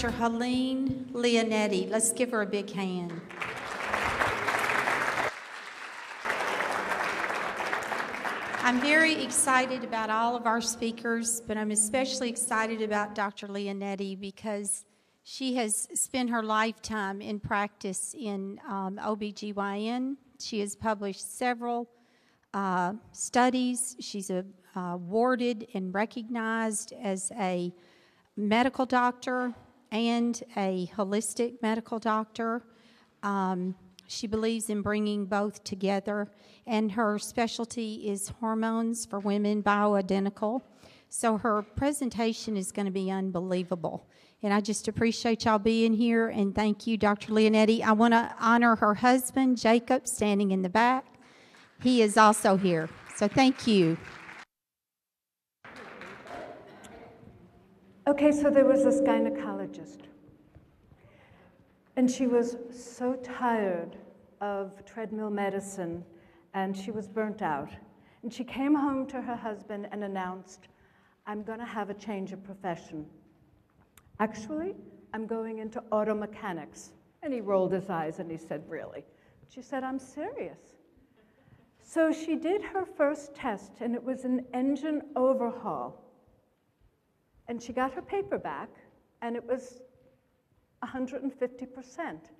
Dr. Helene Leonetti. Let's give her a big hand. I'm very excited about all of our speakers, but I'm especially excited about Dr. Leonetti because she has spent her lifetime in practice in OBGYN. She has published several studies. She's awarded and recognized as a medical doctor and a holistic medical doctor. She believes in bringing both together, and her specialty is hormones for women, bioidentical. So her presentation is going to be unbelievable. And I just appreciate y'all being here, and thank you, Dr. Leonetti. I want to honor her husband, Jacob, standing in the back. He is also here, so thank you. Okay, so there was this gynecologist, and she was so tired of treadmill medicine, and she was burnt out. And she came home to her husband and announced, "I'm going to have a change of profession. Actually, I'm going into auto mechanics." And he rolled his eyes and he said, "Really?" She said, "I'm serious." So she did her first test, and it was an engine overhaul. And she got her paper back, and it was 150%.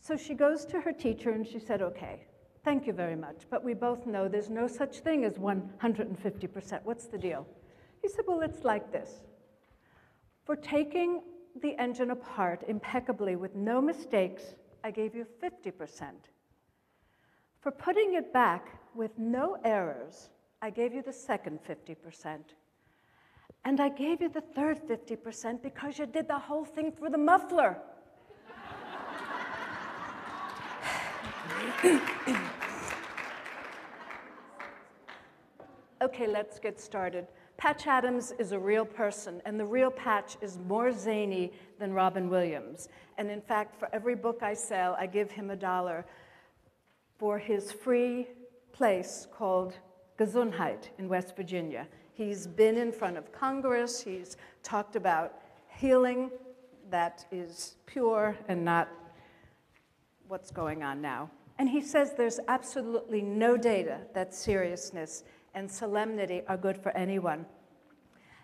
So she goes to her teacher, and she said, "Okay, thank you very much, but we both know there's no such thing as 150%. What's the deal?" He said, "Well, it's like this. For taking the engine apart impeccably with no mistakes, I gave you 50%. For putting it back with no errors, I gave you the second 50%. And I gave you the third 50% because you did the whole thing through the muffler." Okay, let's get started. Patch Adams is a real person, and the real Patch is more zany than Robin Williams. And in fact, for every book I sell, I give him $1 for his free place called Gesundheit in West Virginia. He's been in front of Congress. He's talked about healing that is pure and not what's going on now. And he says there's absolutely no data that seriousness and solemnity are good for anyone.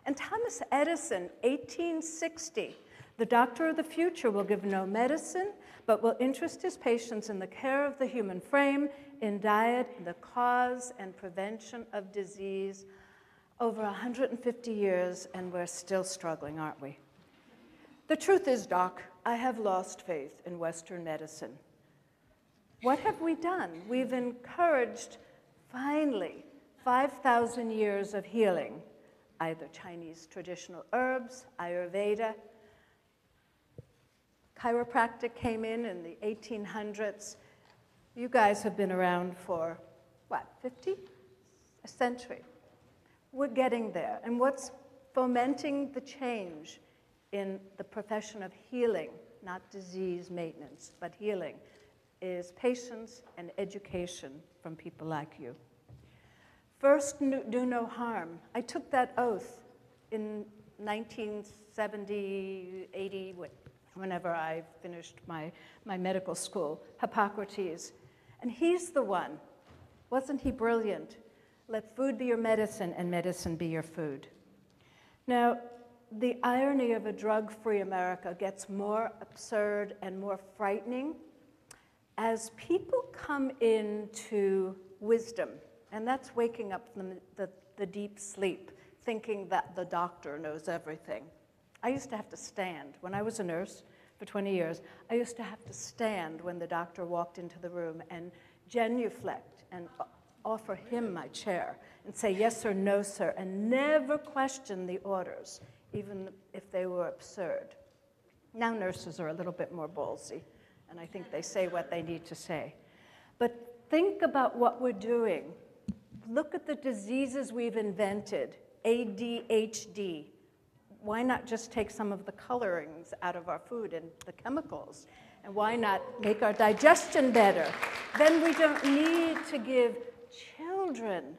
And Thomas Edison, 1860, the doctor of the future will give no medicine, but will interest his patients in the care of the human frame, in diet, in the cause and prevention of disease. Over 150 years, and we're still struggling, aren't we? The truth is, Doc, I have lost faith in Western medicine. What have we done? We've encouraged, finally, 5,000 years of healing, either Chinese traditional herbs, Ayurveda. Chiropractic came in the 1800s. You guys have been around for, what, 50? A century. We're getting there. And what's fomenting the change in the profession of healing, not disease maintenance, but healing, is patience and education from people like you. First, do no harm. I took that oath in 1970, 80, whenever I finished my medical school, Hippocrates. And he's the one. Wasn't he brilliant? Let food be your medicine and medicine be your food. Now, the irony of a drug-free America gets more absurd and more frightening as people come into wisdom, and that's waking up from the deep sleep, thinking that the doctor knows everything. I used to have to stand. When I was a nurse for 20 years, I used to have to stand when the doctor walked into the room and genuflect and offer him my chair and say yes or no, sir, and never question the orders, even if they were absurd. Now nurses are a little bit more ballsy, and I think they say what they need to say. But think about what we're doing. Look at the diseases we've invented, ADHD. Why not just take some of the colorings out of our food and the chemicals? And why not make our digestion better? Then we don't need to give children.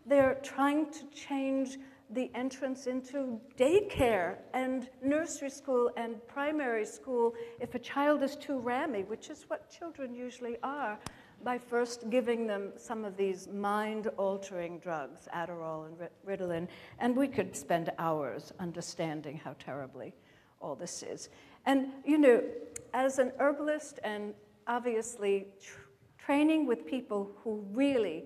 They're trying to change the entrance into daycare and nursery school and primary school if a child is too rammy, which is what children usually are, by first giving them some of these mind-altering drugs, Adderall and Ritalin, and we could spend hours understanding how terribly all this is. And, you know, as an herbalist and obviously training with people who really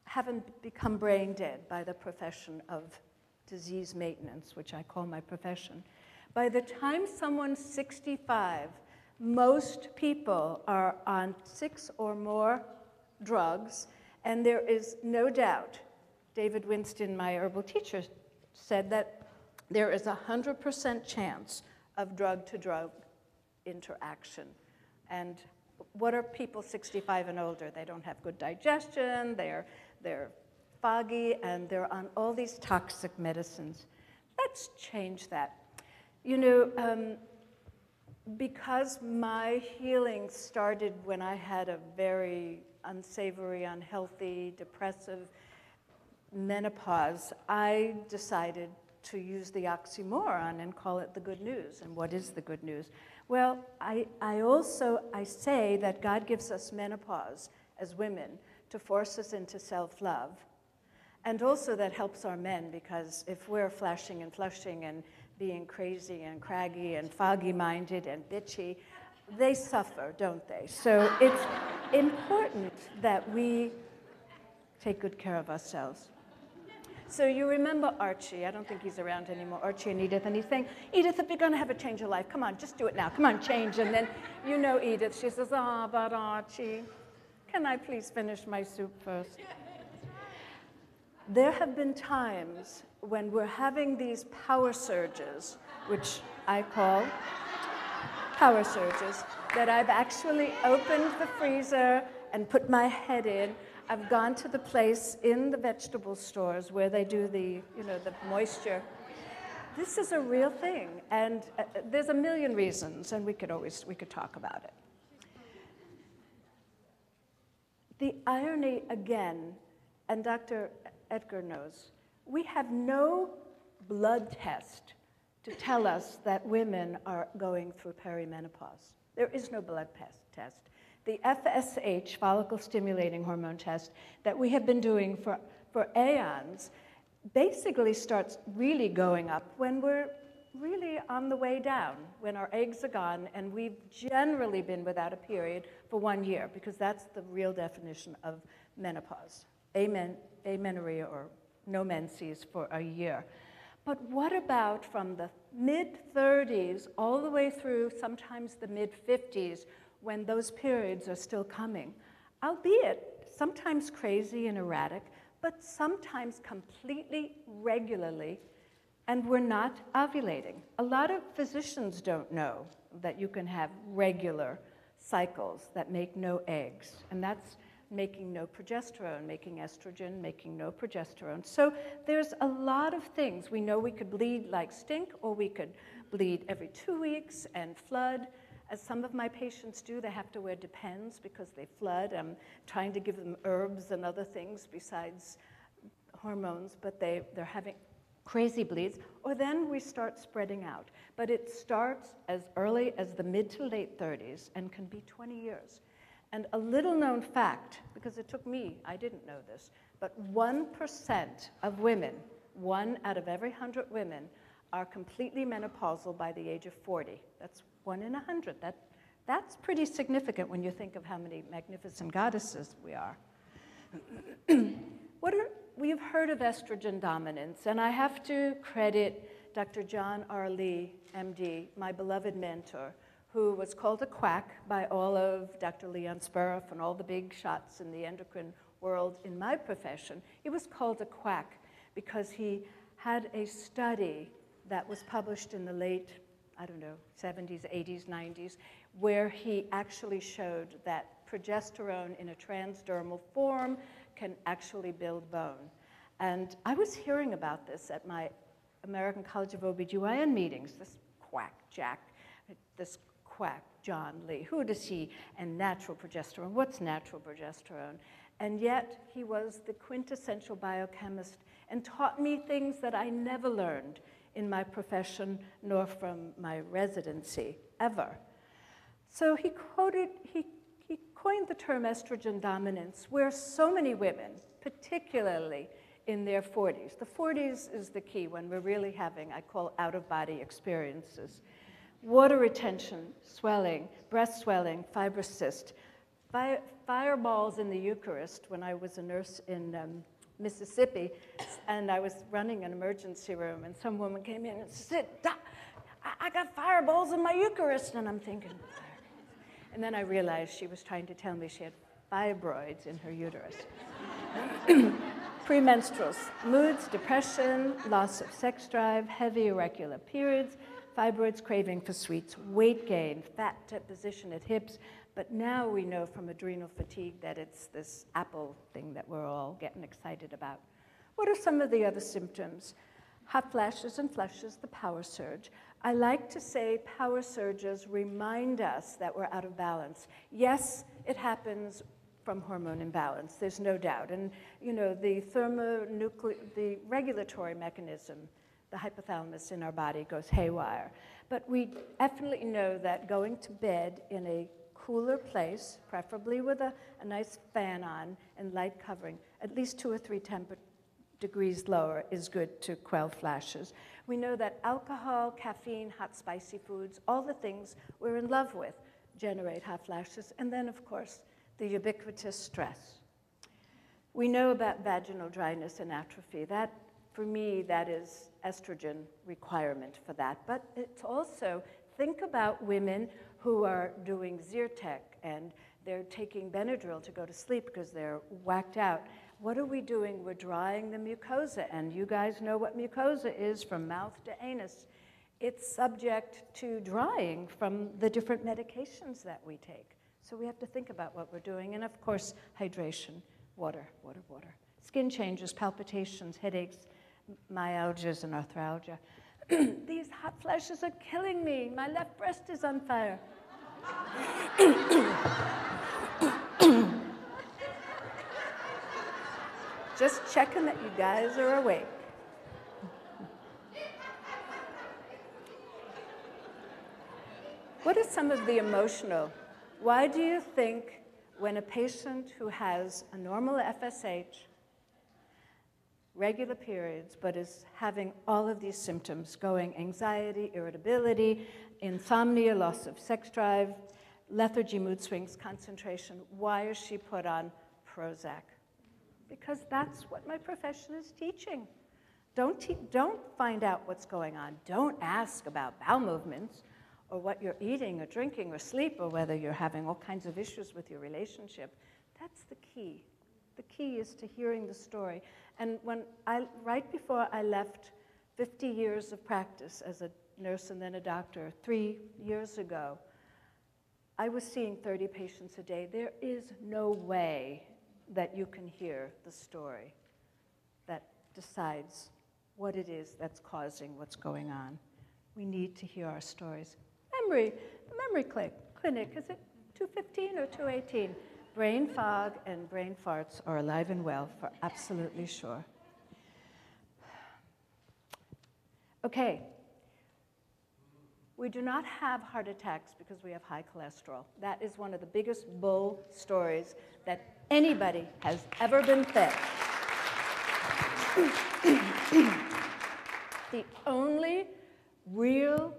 haven't become brain dead by the profession of disease maintenance, which I call my profession, by the time someone's 65, most people are on 6 or more drugs, and there is no doubt, David Winston, my herbal teacher, said that there is a 100% chance of drug-to-drug interaction. And what are people 65 and older? They don't have good digestion, they're foggy, and they're on all these toxic medicines. Let's change that. You know, because my healing started when I had a very unsavory, unhealthy, depressive menopause, I decided to use the oxymoron and call it the good news. And what is the good news? Well, I say that God gives us menopause as women to force us into self-love. And also that helps our men, because if we're flashing and flushing and being crazy and craggy and foggy-minded and bitchy, they suffer, don't they? So it's important that we take good care of ourselves. So you remember Archie. I don't think he's around anymore, Archie and Edith, and he's saying, Edith, if you're going to have a change of life, come on, just do it now. Come on, change. And then you know Edith, she says, ah, but Archie, can I please finish my soup first? There have been times when we're having these power surges, which I call power surges, that I've actually opened the freezer and put my head in. I've gone to the place in the vegetable stores where they do the, you know, the moisture. This is a real thing, and there's a million reasons, and we could talk about it. The irony, again, and Dr. Edgar knows, we have no blood test to tell us that women are going through perimenopause. There is no blood test. The FSH, follicle stimulating hormone test, that we have been doing for aeons, basically starts really going up when we're really on the way down, when our eggs are gone, and we've generally been without a period for 1 year, because that's the real definition of menopause. Amenorrhea, or no menses, for a year. But what about from the mid-30s all the way through sometimes the mid-50s, when those periods are still coming, albeit sometimes crazy and erratic, but sometimes completely regularly, and we're not ovulating. A lot of physicians don't know that you can have regular cycles that make no eggs, and that's making no progesterone, making estrogen, making no progesterone. So there's a lot of things. We know we could bleed like stink, or we could bleed every 2 weeks and flood. As some of my patients do, they have to wear Depends because they flood. I'm trying to give them herbs and other things besides hormones, but they're having crazy bleeds. Or then we start spreading out. But it starts as early as the mid to late 30s and can be 20 years. And a little known fact, because it took me, I didn't know this, but 1% of women, 1 out of every 100 women, are completely menopausal by the age of 40. That's 1 in 100. That's pretty significant when you think of how many magnificent goddesses we are. We've heard of estrogen dominance, and I have to credit Dr. John R. Lee, MD, my beloved mentor, who was called a quack by all of Dr. Leon Sperriff and all the big shots in the endocrine world in my profession. He was called a quack because he had a study that was published in the late, 70s, 80s, 90s, where he actually showed that progesterone in a transdermal form can actually build bone. And I was hearing about this at my American College of OBGYN meetings, this quack Jack, this quack, John Lee. Who does he? And natural progesterone. What's natural progesterone? And yet he was the quintessential biochemist and taught me things that I never learned in my profession nor from my residency, ever. So he coined the term estrogen dominance, where so many women, particularly in their 40s. The 40s is the key when we're really having, I call, out-of-body experiences. Water retention, swelling, breast swelling, fibrous cyst, fireballs in the Eucharist when I was a nurse in Mississippi, and I was running an emergency room, and some woman came in and said, "Doc, I got fireballs in my Eucharist," and I'm thinking, and then I realized she was trying to tell me she had fibroids in her uterus. Premenstruals, moods, depression, loss of sex drive, heavy irregular periods, fibroids, craving for sweets, weight gain, fat deposition at hips, but now we know from adrenal fatigue that it's this apple thing that we're all getting excited about. What are some of the other symptoms? Hot flashes and flushes, the power surge. I like to say power surges remind us that we're out of balance. Yes, it happens from hormone imbalance, there's no doubt. And you know, the regulatory mechanism, the hypothalamus in our body goes haywire. But we definitely know that going to bed in a cooler place, preferably with a nice fan on and light covering, at least 2 or 3 degrees lower is good to quell flashes. We know that alcohol, caffeine, hot spicy foods, all the things we're in love with generate hot flashes. And then, of course, the ubiquitous stress. We know about vaginal dryness and atrophy. That, for me, that is estrogen requirement for that. But it's also, think about women who are doing Zyrtec and they're taking Benadryl to go to sleep because they're whacked out. What are we doing? We're drying the mucosa, and you guys know what mucosa is from mouth to anus. It's subject to drying from the different medications that we take. So we have to think about what we're doing. And of course, hydration, water, water, water. Skin changes, palpitations, headaches, myalgias, and arthralgia. These hot flashes are killing me. My left breast is on fire. Just checking that you guys are awake. What are some of the emotional? Why do you think when a patient who has a normal FSH, regular periods, but is having all of these symptoms going, anxiety, irritability, insomnia, loss of sex drive, lethargy, mood swings, concentration, why is she put on Prozac? Because that's what my profession is teaching. Don't find out what's going on. Don't ask about bowel movements or what you're eating or drinking or sleep or whether you're having all kinds of issues with your relationship. That's the key. The key is to hearing the story. And right before I left 50 years of practice as a nurse and then a doctor 3 years ago, I was seeing 30 patients a day. There is no way that you can hear the story that decides what it is that's causing what's going on. We need to hear our stories. The memory clinic, is it 215 or 218? Brain fog and brain farts are alive and well, for absolutely sure. Okay. We do not have heart attacks because we have high cholesterol. That is one of the biggest bull stories that anybody has ever been fed. The only real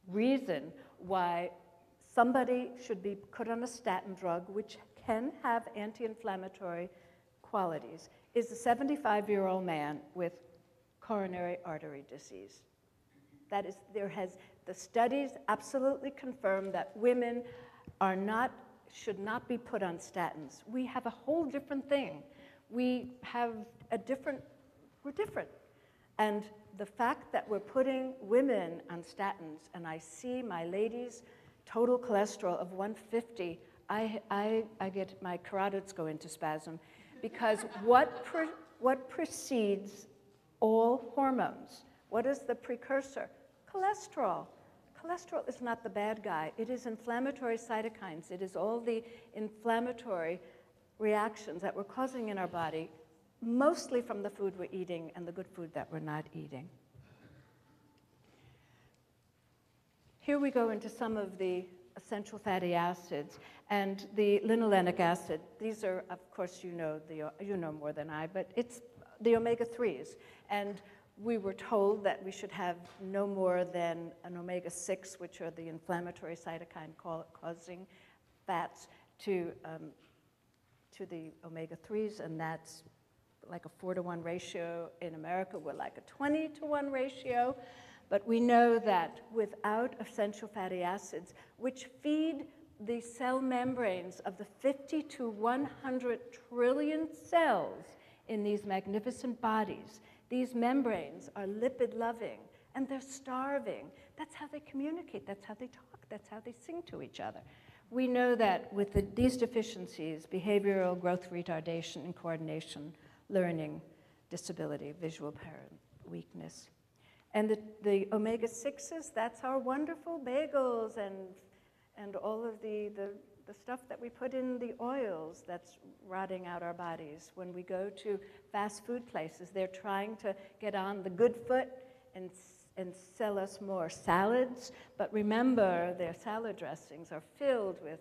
reason why somebody should be put on a statin drug, which can have anti-inflammatory qualities, is a 75-year-old man with coronary artery disease. That is, the studies absolutely confirm that women should not be put on statins. We have a whole different thing. We're different. And the fact that we're putting women on statins, and I see my lady's total cholesterol of 150, I get, my carotids go into spasm, because what precedes all hormones? What is the precursor? Cholesterol. Cholesterol is not the bad guy. It is inflammatory cytokines. It is all the inflammatory reactions that we're causing in our body, mostly from the food we're eating and the good food that we're not eating. Here we go into some of the essential fatty acids and the linolenic acid. These are, of course, you know more than I, but it's the omega-3s. And we were told that we should have no more than an omega-6, which are the inflammatory cytokine causing fats, to the omega-3s, and that's like a 4-to-1 ratio. In America, we're like a 20-to-1 ratio. But we know that without essential fatty acids, which feed the cell membranes of the 50 to 100 trillion cells in these magnificent bodies, these membranes are lipid-loving, and they're starving. That's how they communicate. That's how they talk. That's how they sing to each other. We know that with these deficiencies, behavioral growth retardation and coordination, learning disability, visual parent weakness. And the omega-6s, that's our wonderful bagels and all of the stuff that we put in the oils that's rotting out our bodies. When we go to fast food places, they're trying to get on the good foot and sell us more salads. But remember, their salad dressings are filled with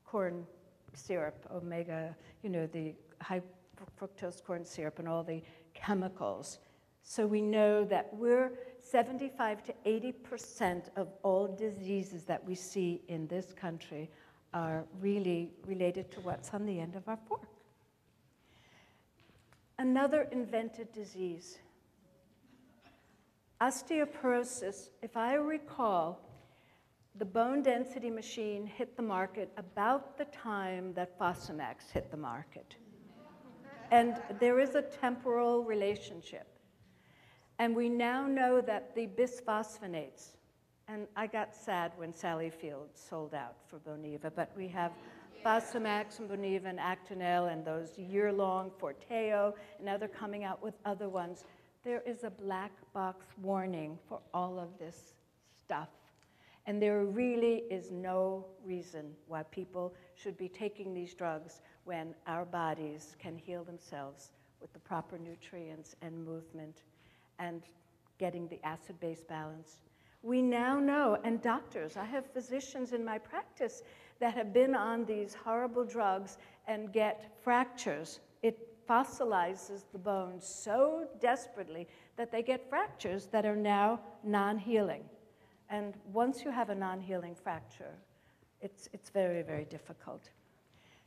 corn syrup, omega, the high fructose corn syrup and all the chemicals. So we know that we're 75 to 80% of all diseases that we see in this country are really related to what's on the end of our fork. Another invented disease, osteoporosis. If I recall, the bone density machine hit the market about the time that Fosamax hit the market. And there is a temporal relationship. And we now know that the bisphosphonates, and I got sad when Sally Field sold out for Boniva, but we have Fosamax and Boniva and Actonel and those year-long Forteo, and now they're coming out with other ones. There is a black box warning for all of this stuff. And there really is no reason why people should be taking these drugs when our bodies can heal themselves with the proper nutrients and movement and getting the acid-base balance. We now know, and doctors, I have physicians in my practice that have been on these horrible drugs and get fractures. It fossilizes the bones so desperately that they get fractures that are now non-healing. And once you have a non-healing fracture, it's very, very difficult.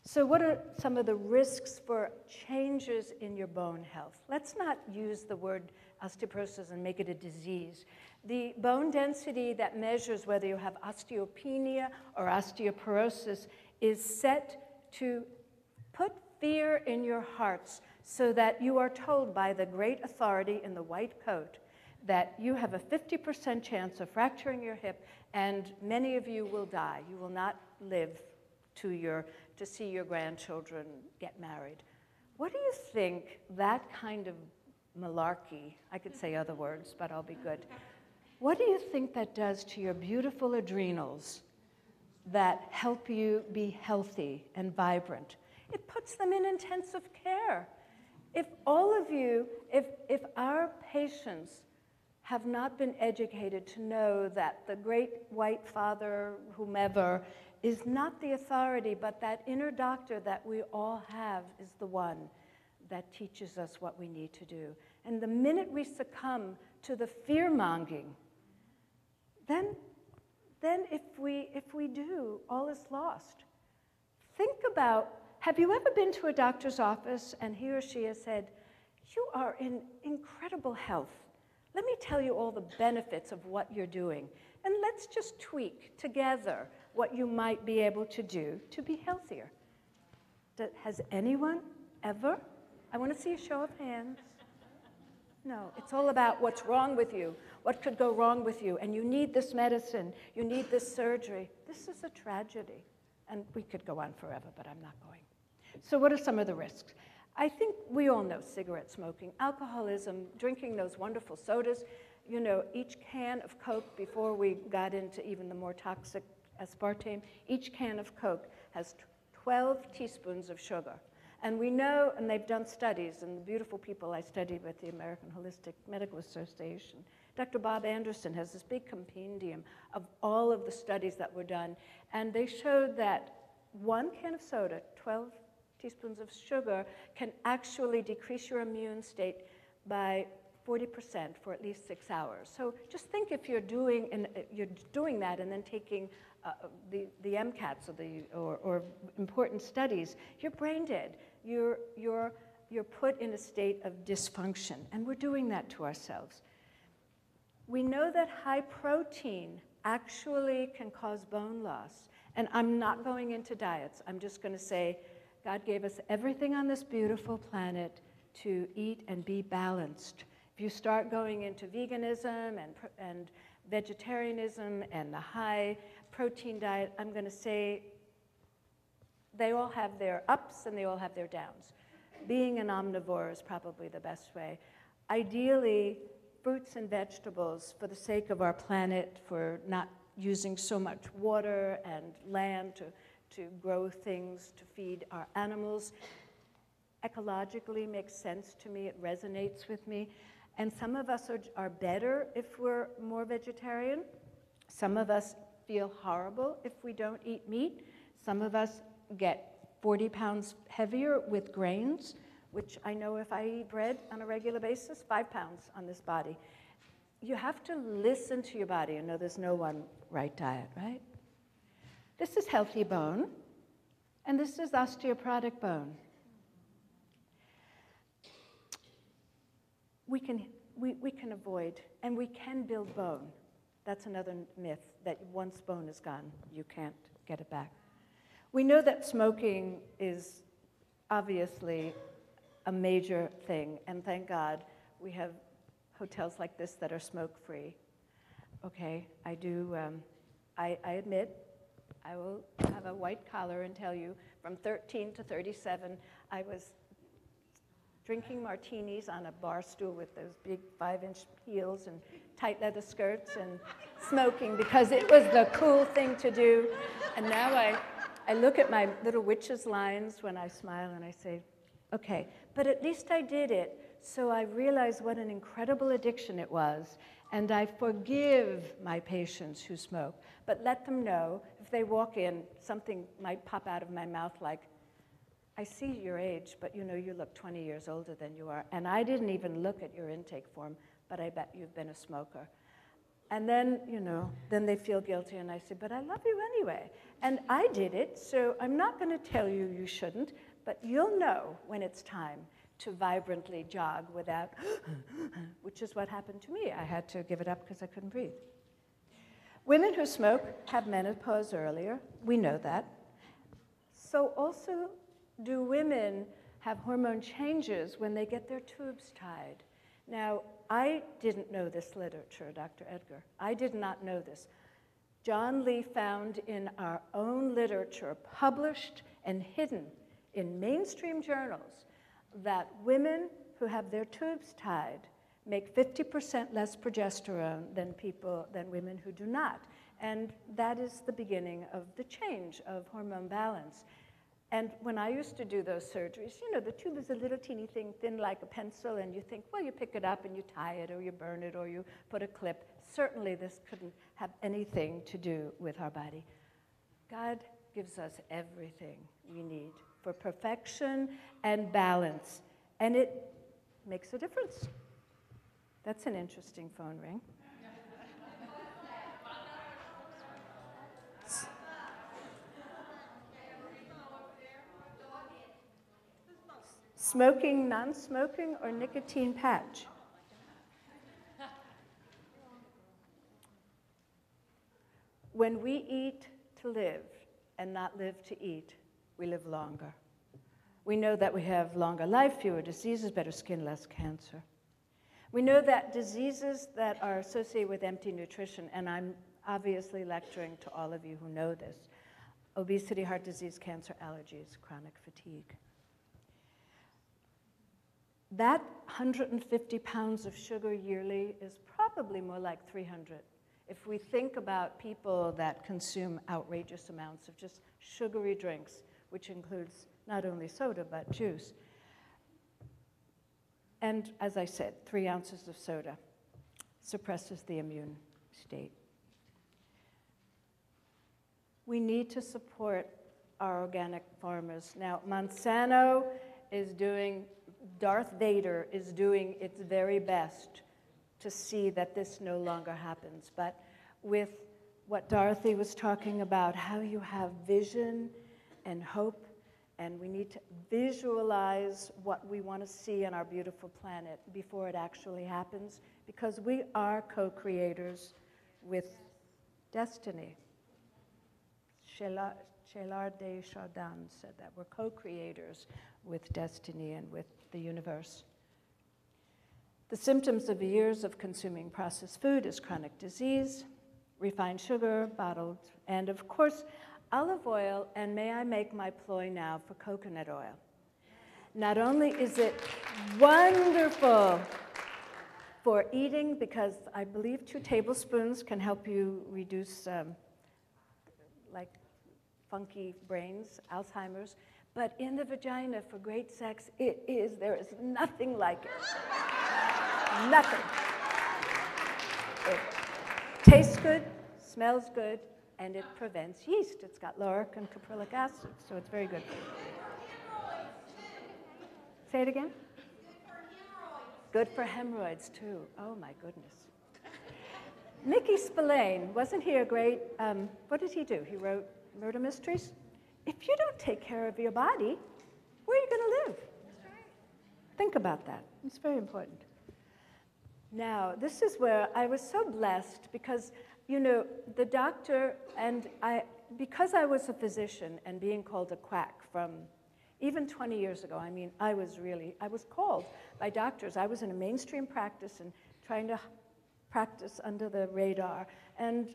So what are some of the risks for changes in your bone health? Let's not use the word osteoporosis and make it a disease. The bone density that measures whether you have osteopenia or osteoporosis is set to put fear in your hearts so that you are told by the great authority in the white coat that you have a 50% chance of fracturing your hip, and many of you will die. You will not live to see your grandchildren get married. What do you think that kind of malarkey, I could say other words, but I'll be good. What do you think that does to your beautiful adrenals that help you be healthy and vibrant? It puts them in intensive care. If all of you, if our patients have not been educated to know that the great white father, whomever, is not the authority, but that inner doctor that we all have is the one that teaches us what we need to do. And the minute we succumb to the fear-mongering, then if we do, all is lost. Think about, have you ever been to a doctor's office and he or she has said, you are in incredible health. Let me tell you all the benefits of what you're doing. And let's just tweak together what you might be able to do to be healthier. Has anyone ever? I want to see a show of hands. No, it's all about what's wrong with you, what could go wrong with you, and you need this medicine, you need this surgery. This is a tragedy. And we could go on forever, but I'm not going. So what are some of the risks? I think we all know cigarette smoking, alcoholism, drinking those wonderful sodas. you know, each can of Coke, before we got into even the more toxic aspartame, each can of Coke has 12 teaspoons of sugar. And we know, and they've done studies, and the beautiful people I studied with, the American Holistic Medical Association, Dr. Bob Anderson has this big compendium of all of the studies that were done, and they showed that 1 can of soda, 12 teaspoons of sugar, can actually decrease your immune state by 40% for at least 6 hours. So just think if you're doing that and then taking the MCATs or important studies, you're brain dead. You're put in a state of dysfunction, and we're doing that to ourselves. We know that high protein actually can cause bone loss. And I'm not going into diets. I'm just going to say God gave us everything on this beautiful planet to eat and be balanced. If you start going into veganism and vegetarianism and the high protein diet, I'm going to say they all have their ups and they all have their downs. Being an omnivore is probably the best way. Ideally, fruits and vegetables, for the sake of our planet, for not using so much water and land to grow things to feed our animals, ecologically makes sense to me. It resonates with me. And some of us are better if we're more vegetarian. Some of us feel horrible if we don't eat meat. Some of us get 40 pounds heavier with grains, which I know if I eat bread on a regular basis, 5 pounds on this body. You have to listen to your body and know there's no one right diet, right? This is healthy bone, and this is osteoporotic bone. We can avoid, and we can build bone. That's another myth, that once bone is gone, you can't get it back. We know that smoking is obviously a major thing, and thank God we have hotels like this that are smoke-free. Okay, I admit, I will have a white collar and tell you, from 13 to 37, I was drinking martinis on a bar stool with those big 5-inch heels and tight leather skirts and smoking because it was the cool thing to do. And now I look at my little witch's lines when I smile and I say, okay, but at least I did it. So I realized what an incredible addiction it was, and I forgive my patients who smoke, but let them know if they walk in, something might pop out of my mouth like, I see your age, but you know you look 20 years older than you are, and I didn't even look at your intake form, but I bet you've been a smoker. And then, you know, then they feel guilty, and I say, but I love you anyway. And I did it, so I'm not going to tell you you shouldn't, but you'll know when it's time to vibrantly jog without, which is what happened to me. I had to give it up because I couldn't breathe. Women who smoke have menopause earlier. We know that. So also, do women have hormone changes when they get their tubes tied? Now, I didn't know this literature, Dr. Edgar. I did not know this. John Lee found in our own literature, published and hidden in mainstream journals, that women who have their tubes tied make 50% less progesterone than women who do not. And that is the beginning of the change of hormone balance. And when I used to do those surgeries, you know, the tube is a little teeny thing, thin like a pencil, and you think, well, you pick it up and you tie it, or you burn it, or you put a clip. Certainly this couldn't have anything to do with our body. God gives us everything we need for perfection and balance, and it makes a difference. That's an interesting phone ring. Smoking, non-smoking, or nicotine patch? When we eat to live and not live to eat, we live longer. We know that we have longer life, fewer diseases, better skin, less cancer. We know that diseases that are associated with empty nutrition, and I'm obviously lecturing to all of you who know this, obesity, heart disease, cancer, allergies, chronic fatigue. That 150 pounds of sugar yearly is probably more like 300. If we think about people that consume outrageous amounts of just sugary drinks, which includes not only soda, but juice. And as I said, 3 ounces of soda suppresses the immune state. We need to support our organic farmers. Now, Monsanto is doing, Darth Vader is doing its very best to see that this no longer happens. But with what Dorothy was talking about, how you have vision and hope, and we need to visualize what we want to see on our beautiful planet before it actually happens, because we are co-creators with destiny. Teilhard de Chardin said that we're co-creators with destiny and with the universe. The symptoms of years of consuming processed food is chronic disease, refined sugar, bottled, and of course, olive oil, and may I make my ploy now for coconut oil. Not only is it wonderful for eating, because I believe 2 tablespoons can help you reduce like funky brains, Alzheimer's, but in the vagina for great sex, there is nothing like it. Nothing. It tastes good, smells good, and it prevents yeast. It's got lauric and caprylic acid, so it's very good. Say it again? Good for hemorrhoids, too. Oh, my goodness. Mickey Spillane, wasn't he a great, what did he do? He wrote murder mysteries? If you don't take care of your body, where are you going to live? Think about that. It's very important. Now, this is where I was so blessed because, you know, the doctor and because I was a physician and being called a quack from even 20 years ago, I mean, I was called by doctors. I was in a mainstream practice and trying to practice under the radar. And,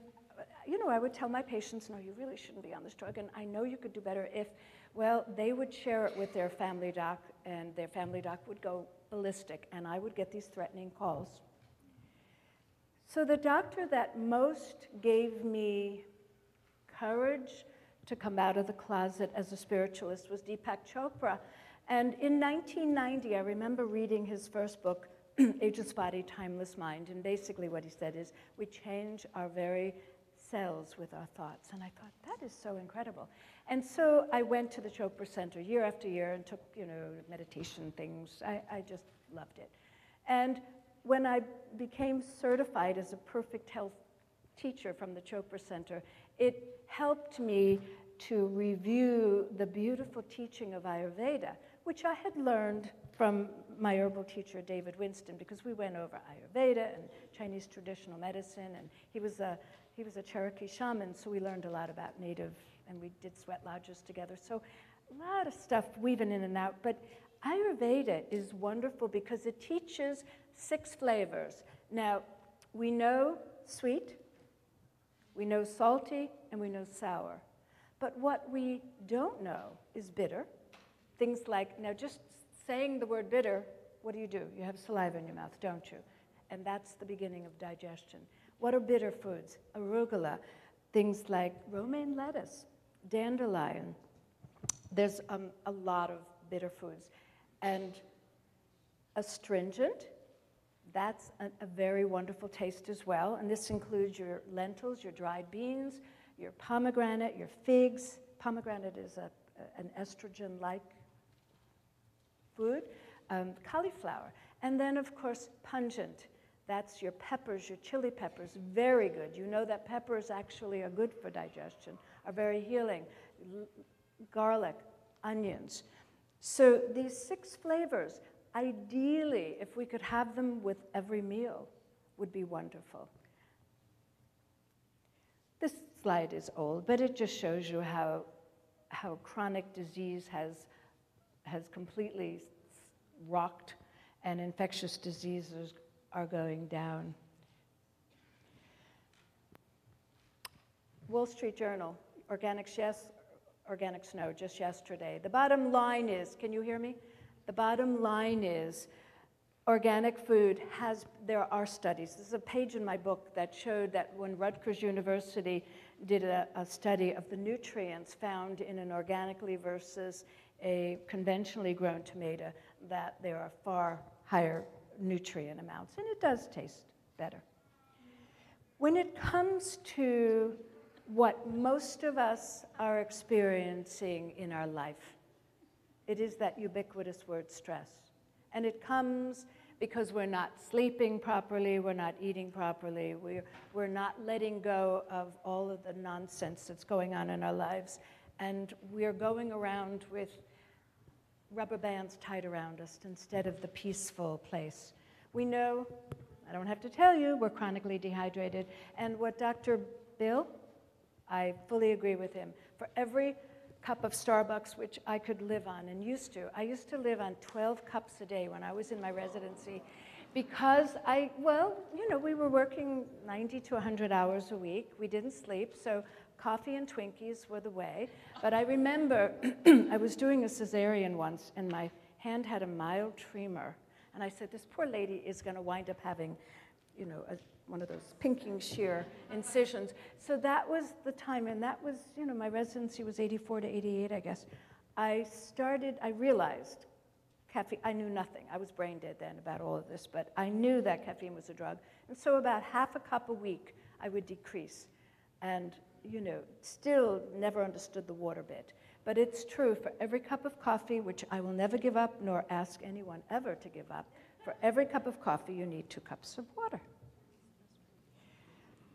you know, I would tell my patients, no, you really shouldn't be on this drug, and I know you could do better if, well, they would share it with their family doc, and their family doc would go ballistic, and I would get these threatening calls. So the doctor that most gave me courage to come out of the closet as a spiritualist was Deepak Chopra. And in 1990, I remember reading his first book, Ageless Body, Timeless Mind, and basically what he said is, we change our very cells with our thoughts. And I thought, that is so incredible. And so I went to the Chopra Center year after year and took, you know, meditation things. I just loved it. And when I became certified as a perfect health teacher from the Chopra Center, it helped me to review the beautiful teaching of Ayurveda, which I had learned from my herbal teacher, David Winston, because we went over Ayurveda and Chinese traditional medicine, and he was a Cherokee shaman, so we learned a lot about native, and we did sweat lodges together. So a lot of stuff weaving in and out, but Ayurveda is wonderful because it teaches 6 flavors. Now, we know sweet, we know salty, and we know sour. But what we don't know is bitter. Things like, now just saying the word bitter, what do? You have saliva in your mouth, don't you? And that's the beginning of digestion. What are bitter foods? Arugula, things like romaine lettuce, dandelion. There's a lot of bitter foods. And astringent, that's a very wonderful taste as well. And this includes your lentils, your dried beans, your pomegranate, your figs. Pomegranate is an estrogen-like food. Cauliflower. And then, of course, pungent. That's your peppers, your chili peppers, very good. You know that peppers actually are good for digestion, are very healing. Garlic, onions. So these 6 flavors, ideally, if we could have them with every meal, would be wonderful. This slide is old, but it just shows you how chronic disease has completely rocked and infectious diseases are going down. Wall Street Journal, organics yes, organics no, just yesterday. The bottom line is, can you hear me? The bottom line is Organic food there are studies. There's a page in my book that showed that when Rutgers University did a study of the nutrients found in an organically versus a conventionally grown tomato, that there are far higher nutrient amounts, and it does taste better. When it comes to what most of us are experiencing in our life, it is that ubiquitous word stress. And it comes because we're not sleeping properly, we're not eating properly, we're not letting go of all of the nonsense that's going on in our lives, and we're going around with rubber bands tied around us instead of the peaceful place. We know, I don't have to tell you, we're chronically dehydrated, and what Dr. Bill, I fully agree with him. For every cup of Starbucks, which I could live on and I used to live on 12 cups a day when I was in my residency because we were working 90 to 100 hours a week. We didn't sleep, so coffee and Twinkies were the way. But I remember I was doing a cesarean once and my hand had a mild tremor. And I said, this poor lady is going to wind up having, one of those pinking shear incisions. So that was the time, and that was, my residency was 84 to 88, I guess. I realized caffeine, I knew nothing. I was brain dead then about all of this, but I knew that caffeine was a drug. And so about half a cup a week, I would decrease. And, still never understood the water bit. But it's true, for every cup of coffee, which I will never give up, nor ask anyone ever to give up, for every cup of coffee, you need 2 cups of water.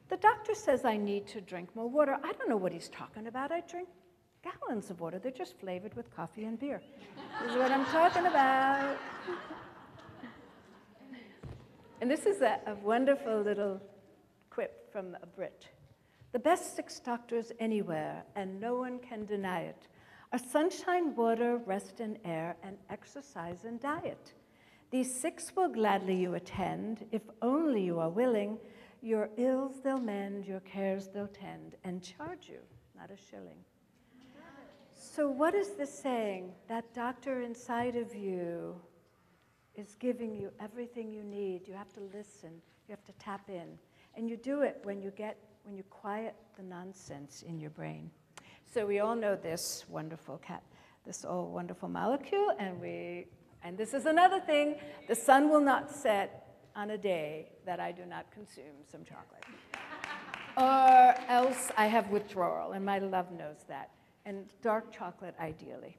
The doctor says I need to drink more water. I don't know what he's talking about. I drink gallons of water. They're just flavored with coffee and beer. This is what I'm talking about. And this is a wonderful little quip from a Brit. The best 6 doctors anywhere, and no one can deny it, are sunshine, water, rest and air, and exercise and diet. These 6 will gladly you attend, if only you are willing. Your ills they'll mend, your cares they'll tend, and charge you not a shilling. So what is this saying? That doctor inside of you is giving you everything you need. You have to listen, you have to tap in. And you do it when you quiet the nonsense in your brain. So we all know this wonderful wonderful molecule, and this is another thing, the sun will not set on a day that I do not consume some chocolate. Or else I have withdrawal, and my love knows that. And dark chocolate, ideally.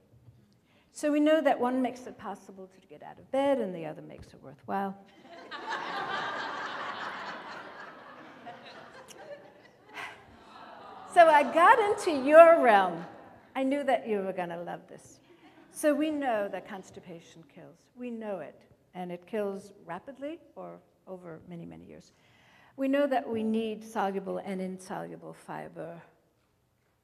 So we know that one makes it possible to get out of bed, and the other makes it worthwhile. So I got into your realm. I knew that you were going to love this. So we know that constipation kills. We know it. And it kills rapidly or over many, many years. We know that we need soluble and insoluble fiber.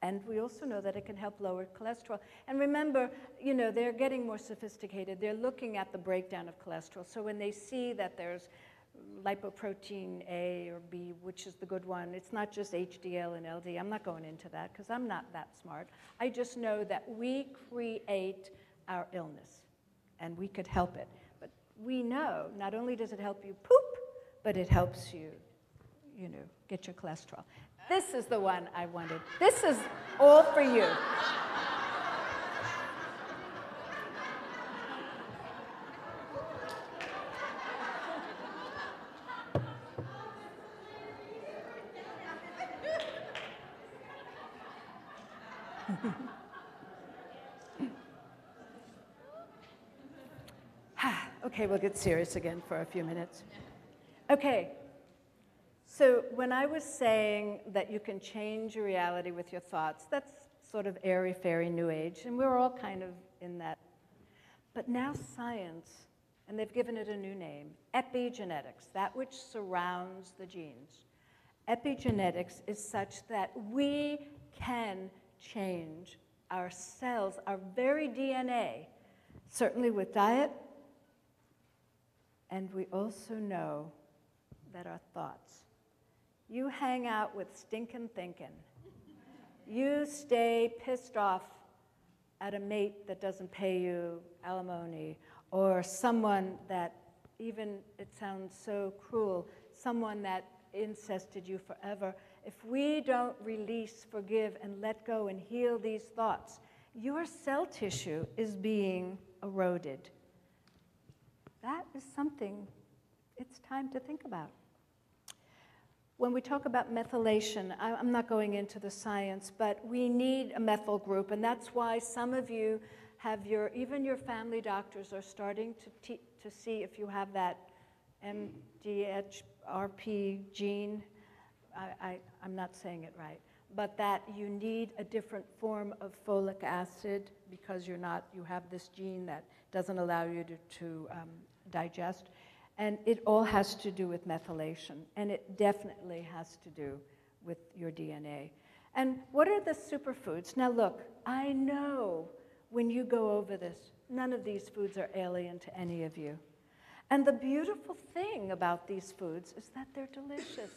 And we also know that it can help lower cholesterol. And remember, they're getting more sophisticated. They're looking at the breakdown of cholesterol. So when they see that there's lipoprotein A or B, which is the good one, it's not just HDL and LD. I'm not going into that because I'm not that smart. I just know that we create our illness, and we could help it. But we know not only does it help you poop, but it helps you, get your cholesterol. This is the one I wanted. This is all for you. Okay, we'll get serious again for a few minutes. Okay, so when I was saying that you can change your reality with your thoughts, that's sort of airy-fairy new age, and we're all kind of in that. But now science, and they've given it a new name, epigenetics, that which surrounds the genes. Epigenetics is such that we can change our cells, our very DNA, certainly with diet, and we also know that our thoughts. You hang out with stinking thinking. You stay pissed off at a mate that doesn't pay you alimony, or someone that even, it sounds so cruel, someone that incested you forever, if we don't release, forgive, and let go and heal these thoughts, your cell tissue is being eroded. That is something it's time to think about. When we talk about methylation, I'm not going into the science, but we need a methyl group, and that's why some of you have even your family doctors are starting to see if you have that MDHRP gene. I'm not saying it right, but that you need a different form of folic acid because you have this gene that doesn't allow you to digest. And it all has to do with methylation, and it definitely has to do with your DNA. And what are the superfoods? Now look, I know when you go over this, none of these foods are alien to any of you. And the beautiful thing about these foods is that they're delicious.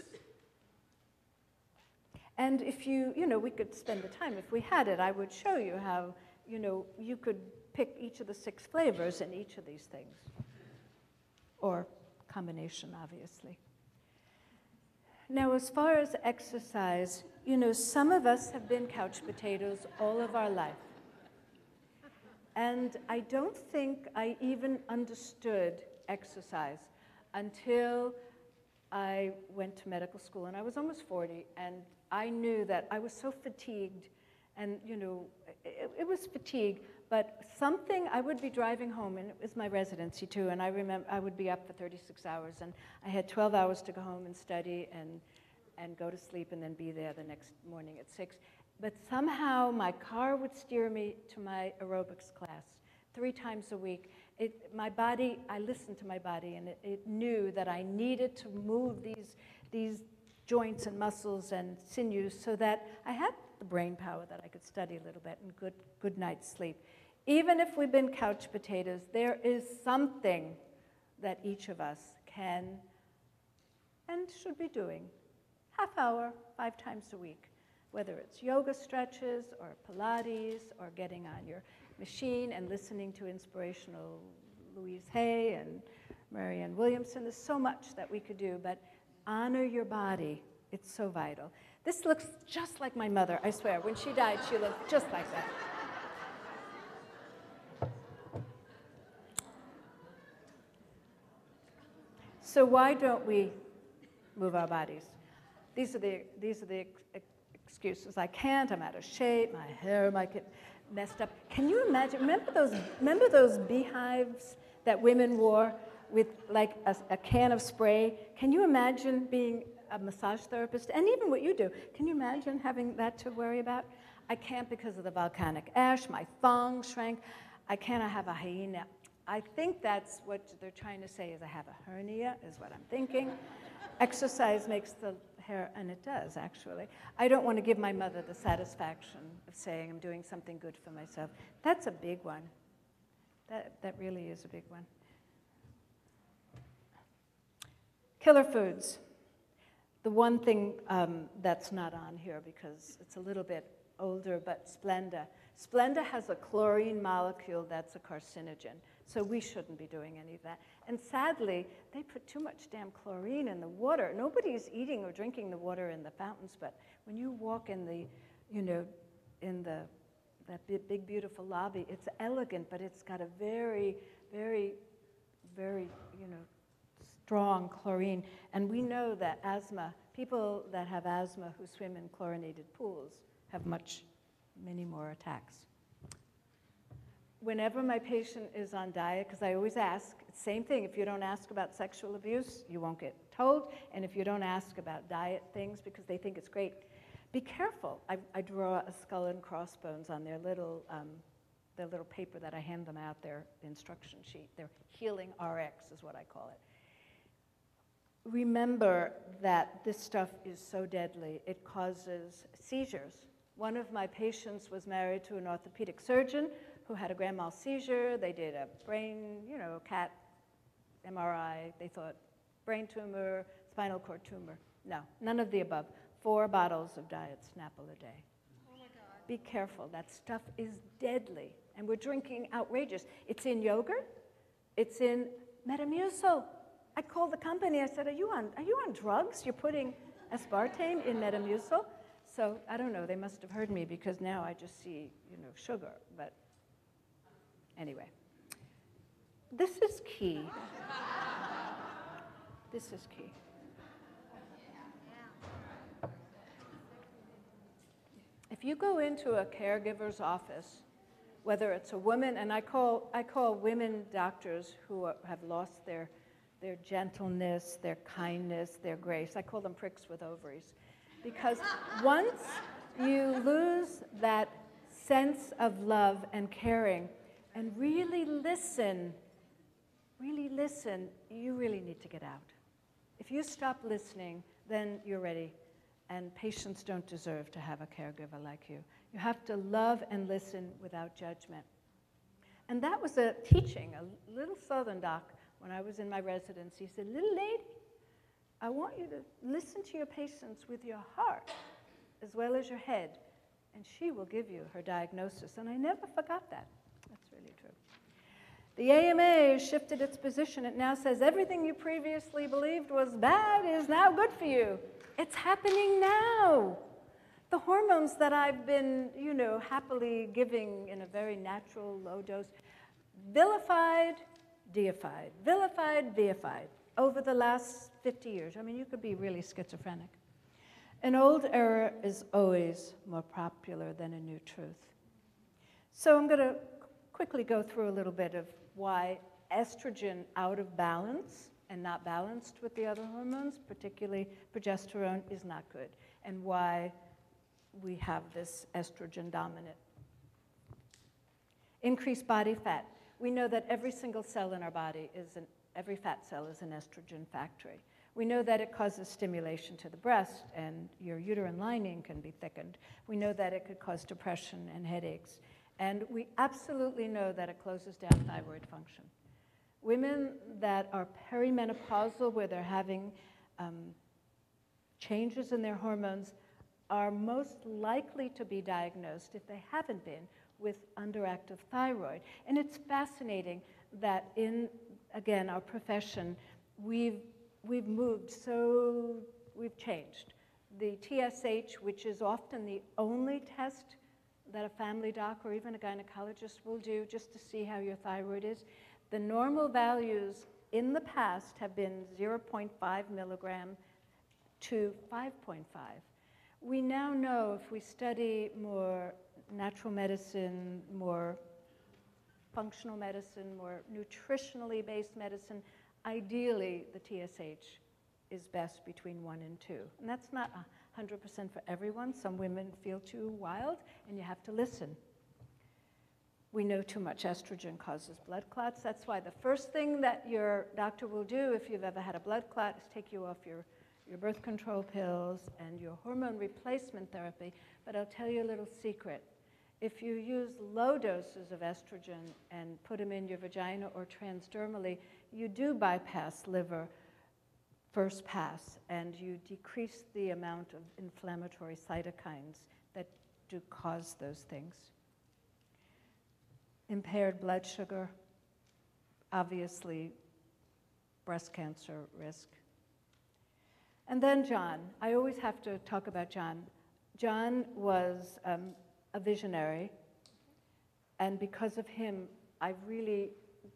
And if we could spend the time, if we had it, I would show you how, you could pick each of the 6 flavors in each of these things. Or combination, obviously. Now, as far as exercise, some of us have been couch potatoes all of our life. And I don't think I even understood exercise until I went to medical school, and I was almost 40, and I knew that I was so fatigued, and it was fatigue, but something, I would be driving home, and it was my residency too, and I remember I would be up for 36 hours, and I had 12 hours to go home and study and go to sleep and then be there the next morning at 6. But somehow my car would steer me to my aerobics class 3 times a week. My body, I listened to my body, and it knew that I needed to move these joints and muscles and sinews so that I had the brain power that I could study a little bit and good night's sleep. Even if we've been couch potatoes, there is something that each of us can and should be doing. Half hour, 5 times a week, whether it's yoga stretches or Pilates or getting on your machine and listening to inspirational Louise Hay and Marianne Williamson. There's so much that we could do, but honor your body. It's so vital. This looks just like my mother, I swear. When she died, she looked just like that. So why don't we move our bodies? These are the excuses. I can't, I'm out of shape, my hair might get messed up. Can you imagine, remember those beehives that women wore with like a can of spray? Can you imagine being a massage therapist? And even what you do, can you imagine having that to worry about? I can't because of the volcanic ash, my thong shrank. I cannot have a hyena. I think that's what they're trying to say is I have a hernia, is what I'm thinking. Exercise makes the hair, and it does, actually. I don't want to give my mother the satisfaction of saying I'm doing something good for myself. That's a big one. That really is a big one. Killer foods. The one thing that's not on here because it's a little bit older, but Splenda. Splenda has a chlorine molecule that's a carcinogen, so we shouldn't be doing any of that. And sadly, they put too much damn chlorine in the water. Nobody's eating or drinking the water in the fountains, but when you walk in the, that big, beautiful lobby, it's elegant, but it's got a very, very, very, strong chlorine. And we know that asthma, people that have asthma who swim in chlorinated pools have many more attacks. Whenever my patient is on diet, because I always ask, same thing, if you don't ask about sexual abuse, you won't get told, and if you don't ask about diet things because they think it's great, be careful. I draw a skull and crossbones on their little paper that I hand them out, their instruction sheet. Their Healing RX is what I call it. Remember that this stuff is so deadly. It causes seizures. One of my patients was married to an orthopedic surgeon who had a grand mal seizure. They did a brain, CAT MRI. They thought brain tumor, spinal cord tumor. No, none of the above. 4 bottles of Diet Snapple a day. Oh my God. Be careful. That stuff is deadly. And we're drinking outrageous. It's in yogurt. It's in Metamucil. I called the company. I said, are you on drugs? You're putting aspartame in Metamucil? So I don't know. They must have heard me because now I just see, sugar. But anyway, this is key. This is key. If you go into a caregiver's office, whether it's a woman, and I call women doctors who have lost their gentleness, their kindness, their grace. I call them pricks with ovaries. Because once you lose that sense of love and caring and really listen, you really need to get out. If you stop listening, then you're ready. And patients don't deserve to have a caregiver like you. You have to love and listen without judgment. And that was a teaching, a little Southern doc, when I was in my residency. He said, little lady, I want you to listen to your patients with your heart as well as your head, and she will give you her diagnosis. And I never forgot that. That's really true. The AMA shifted its position. It now says everything you previously believed was bad is now good for you. It's happening now. The hormones that I've been, happily giving in a very natural, low dose, vilified, deified, vilified, deified, over the last 50 years. I mean, you could be really schizophrenic. An old error is always more popular than a new truth. So I'm going to quickly go through a little bit of why estrogen out of balance and not balanced with the other hormones, particularly progesterone, is not good, and why we have this estrogen dominant. Increased body fat. We know that every single cell in our body every fat cell is an estrogen factory. We know that it causes stimulation to the breast, and your uterine lining can be thickened. We know that it could cause depression and headaches. And we absolutely know that it closes down thyroid function. Women that are perimenopausal, where they're having changes in their hormones, are most likely to be diagnosed, if they haven't been, with underactive thyroid. And it's fascinating that in, again, our profession, we've moved, so we've changed. The TSH, which is often the only test that a family doc or even a gynecologist will do just to see how your thyroid is, the normal values in the past have been 0.5 milligram to 5.5. We now know, if we study more natural medicine, more functional medicine, more nutritionally based medicine, ideally the TSH is best between 1 and 2. And that's not 100% for everyone. Some women feel too wild, and you have to listen. We know too much estrogen causes blood clots. That's why the first thing that your doctor will do if you've ever had a blood clot is take you off your birth control pills and your hormone replacement therapy. But I'll tell you a little secret. If you use low doses of estrogen and put them in your vagina or transdermally, you do bypass liver first pass, and you decrease the amount of inflammatory cytokines that do cause those things. Impaired blood sugar, obviously breast cancer risk. And then John. I always have to talk about John. John was a visionary, and because of him, I really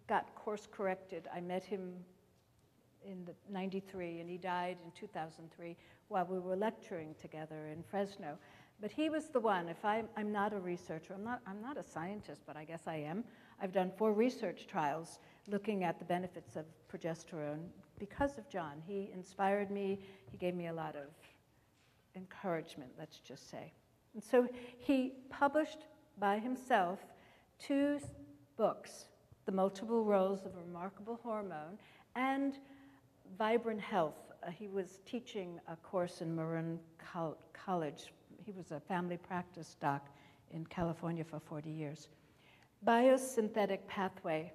got course corrected. I met him in '93, and he died in 2003 while we were lecturing together in Fresno. But he was the one. If I'm not a researcher, I'm not a scientist, but I guess I am. I've done 4 research trials looking at the benefits of progesterone because of John. He inspired me. He gave me a lot of encouragement, let's just say. And so he published by himself 2 books, The Multiple Roles of a Remarkable Hormone and Vibrant Health. He was teaching a course in Marin College. He was a family practice doc in California for 40 years. Biosynthetic pathway.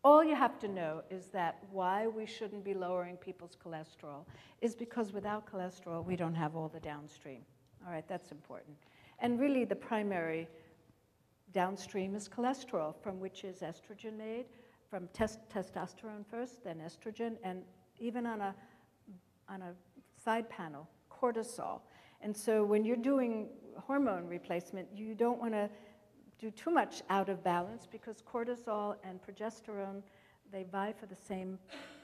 All you have to know is that why we shouldn't be lowering people's cholesterol is because without cholesterol, we don't have all the downstream. All right, that's important. And really, the primary downstream is cholesterol, from which is estrogen made, from testosterone first, then estrogen, and even on a side panel, cortisol. And so when you're doing hormone replacement, you don't want to do too much out of balance because cortisol and progesterone, they vie for the same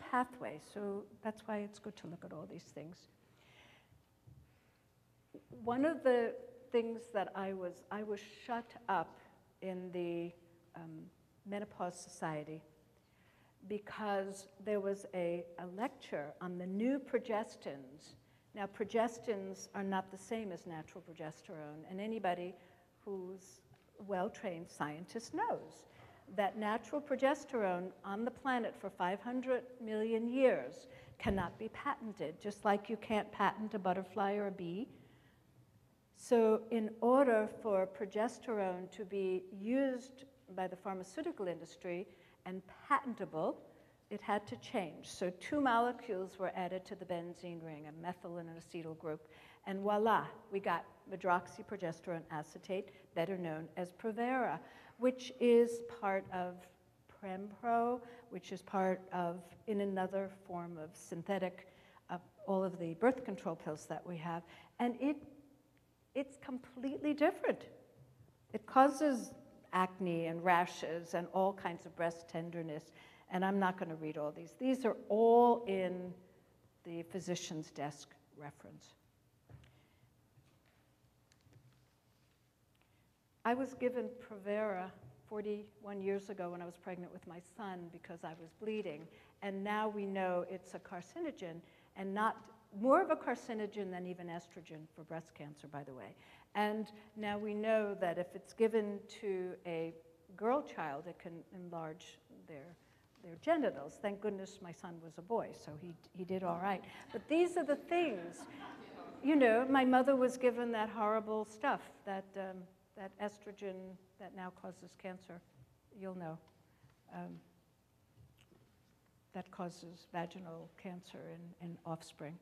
pathway. So that's why it's good to look at all these things. One of the things that I was shut up in the Menopause Society because there was a lecture on the new progestins. Now, progestins are not the same as natural progesterone, and anybody who's a well-trained scientist knows that natural progesterone on the planet for 500 million years cannot be patented, just like you can't patent a butterfly or a bee. So in order for progesterone to be used by the pharmaceutical industry and patentable, it had to change. So 2 molecules were added to the benzene ring, a methyl and an acetyl group, and voila, we got medroxyprogesterone acetate, better known as Provera, which is part of Prempro, which is part of, in another form of synthetic, all of the birth control pills that we have. And it's completely different. It causes acne and rashes and all kinds of breast tenderness. And I'm not going to read all these. These are all in the physician's desk reference. I was given Provera 41 years ago when I was pregnant with my son because I was bleeding. And now we know it's a carcinogen, and not more of a carcinogen than even estrogen for breast cancer, by the way. And now we know that if it's given to a girl child, it can enlarge their genitals. Thank goodness my son was a boy, so he did all right. But these are the things. You know, my mother was given that horrible stuff, that estrogen that now causes cancer. You'll know. That causes vaginal cancer in offspring.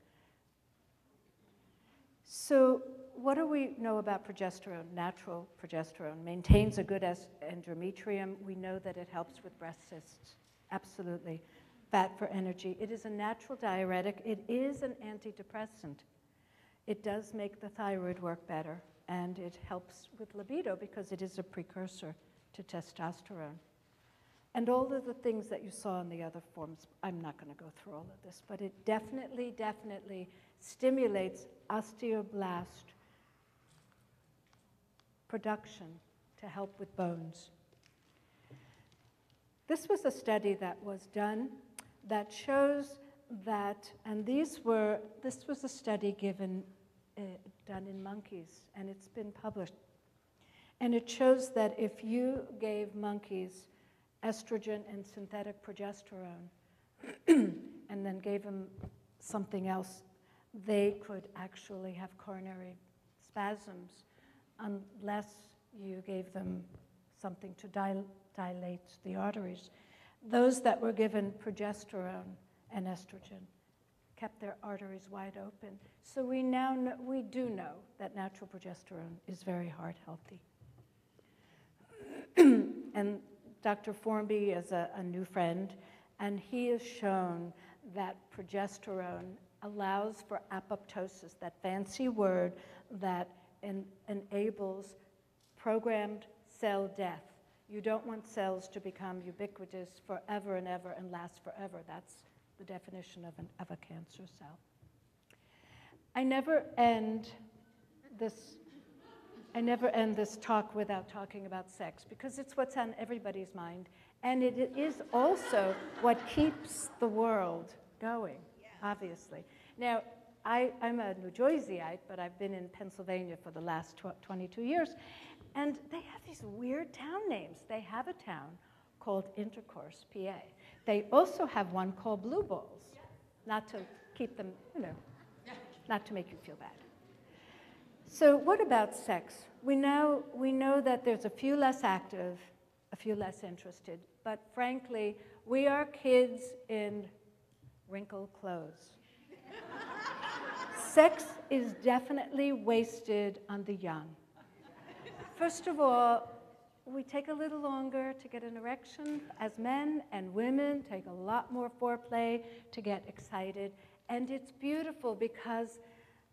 So what do we know about progesterone? Natural progesterone maintains a good endometrium. We know that it helps with breast cysts. Absolutely. Fat for energy. It is a natural diuretic. It is an antidepressant. It does make the thyroid work better, and it helps with libido because it is a precursor to testosterone. And all of the things that you saw in the other forms, I'm not going to go through all of this, but it definitely, definitely stimulates osteoblast production to help with bones. This was a study that was done that shows that, and this was a study done in monkeys, and it's been published. And it shows that if you gave monkeys estrogen and synthetic progesterone and then gave them something else, they could actually have coronary spasms unless you gave them something to dilate the arteries. Those that were given progesterone and estrogen kept their arteries wide open. So we do know that natural progesterone is very heart healthy. And Dr. Formby is a new friend, and he has shown that progesterone allows for apoptosis, that fancy word that enables programmed cell death. You don't want cells to become ubiquitous forever and ever and last forever. That's the definition of a cancer cell. I never end this talk without talking about sex because it's what's on everybody's mind, and it is also what keeps the world going, obviously. Now, I'm a New Jerseyite, but I've been in Pennsylvania for the last 22 years, and they have these weird town names. They have a town called Intercourse, PA. They also have one called Blue Balls, not to keep them, not to make you feel bad. So what about sex? We know that there's a few less active, a few less interested, but frankly, we are kids in wrinkled clothes. Sex is definitely wasted on the young. First of all, we take a little longer to get an erection as men, and women take a lot more foreplay to get excited. And it's beautiful because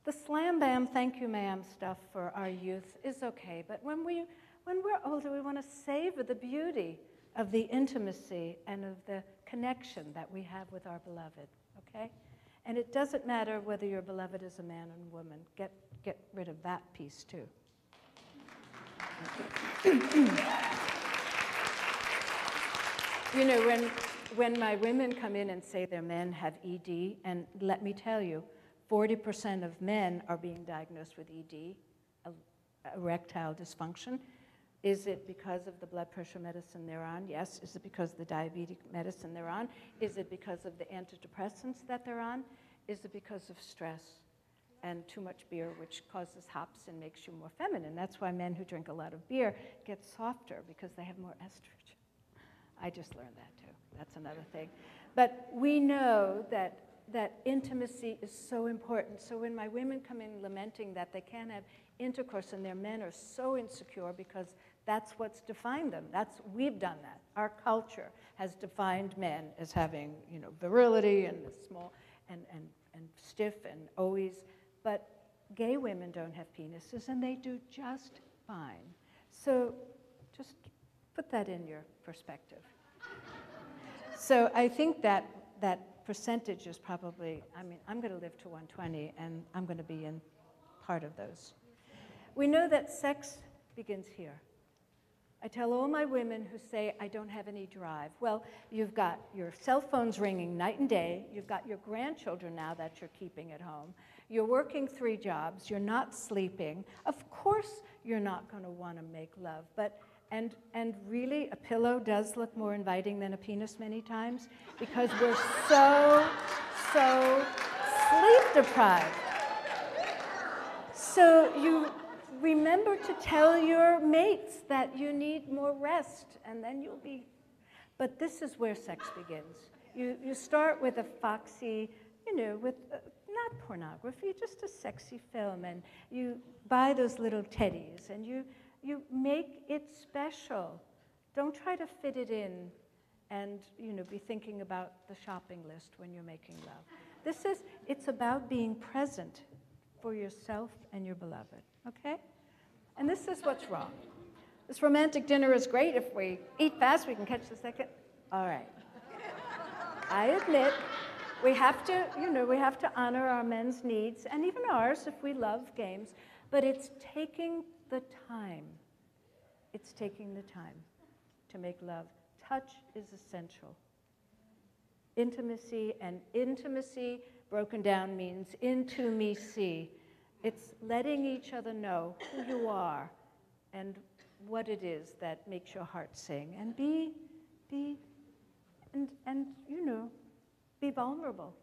the slam bam, thank you ma'am stuff for our youth is okay. But when we're older, we want to savor the beauty of the intimacy and of the connection that we have with our beloved, okay? And it doesn't matter whether your beloved is a man or a woman. Get rid of that piece too. You know, when my women come in and say their men have ED, and let me tell you, 40% of men are being diagnosed with ED, erectile dysfunction. Is it because of the blood pressure medicine they're on? Yes. Is it because of the diabetic medicine they're on? Is it because of the antidepressants that they're on? Is it because of stress and too much beer, which causes hops and makes you more feminine? That's why men who drink a lot of beer get softer, because they have more estrogen. I just learned that too. That's another thing. But we know that intimacy is so important. So when my women come in lamenting that they can't have intercourse and their men are so insecure because that's what's defined them. We've done that. Our culture has defined men as having, you know, virility and small and stiff and always. But gay women don't have penises, and they do just fine. So just put that in your perspective. So I think that percentage is probably, I mean, I'm going to live to 120, and I'm going to be in part of those. We know that sex begins here. I tell all my women who say, I don't have any drive. Well, you've got your cell phones ringing night and day. You've got your grandchildren now that you're keeping at home. You're working 3 jobs. You're not sleeping. Of course you're not going to want to make love. But and really, a pillow does look more inviting than a penis many times, because we're so sleep deprived. So you remember to tell your mates that you need more rest, and then you'll be. But this is where sex begins. You start with a foxy, you know, with not pornography, just a sexy film, and you buy those little teddies, and you make it special. Don't try to fit it in and, you know, be thinking about the shopping list when you're making love. It's about being present for yourself and your beloved, okay? And this is what's wrong. This romantic dinner is great. If we eat fast, we can catch the second. All right. I admit we have to, you know, we have to honor our men's needs, and even ours if we love games, but it's taking the time. It's taking the time to make love. Touch is essential. Intimacy, and intimacy broken down means into me see. It's letting each other know who you are and what it is that makes your heart sing, and be you know, be vulnerable.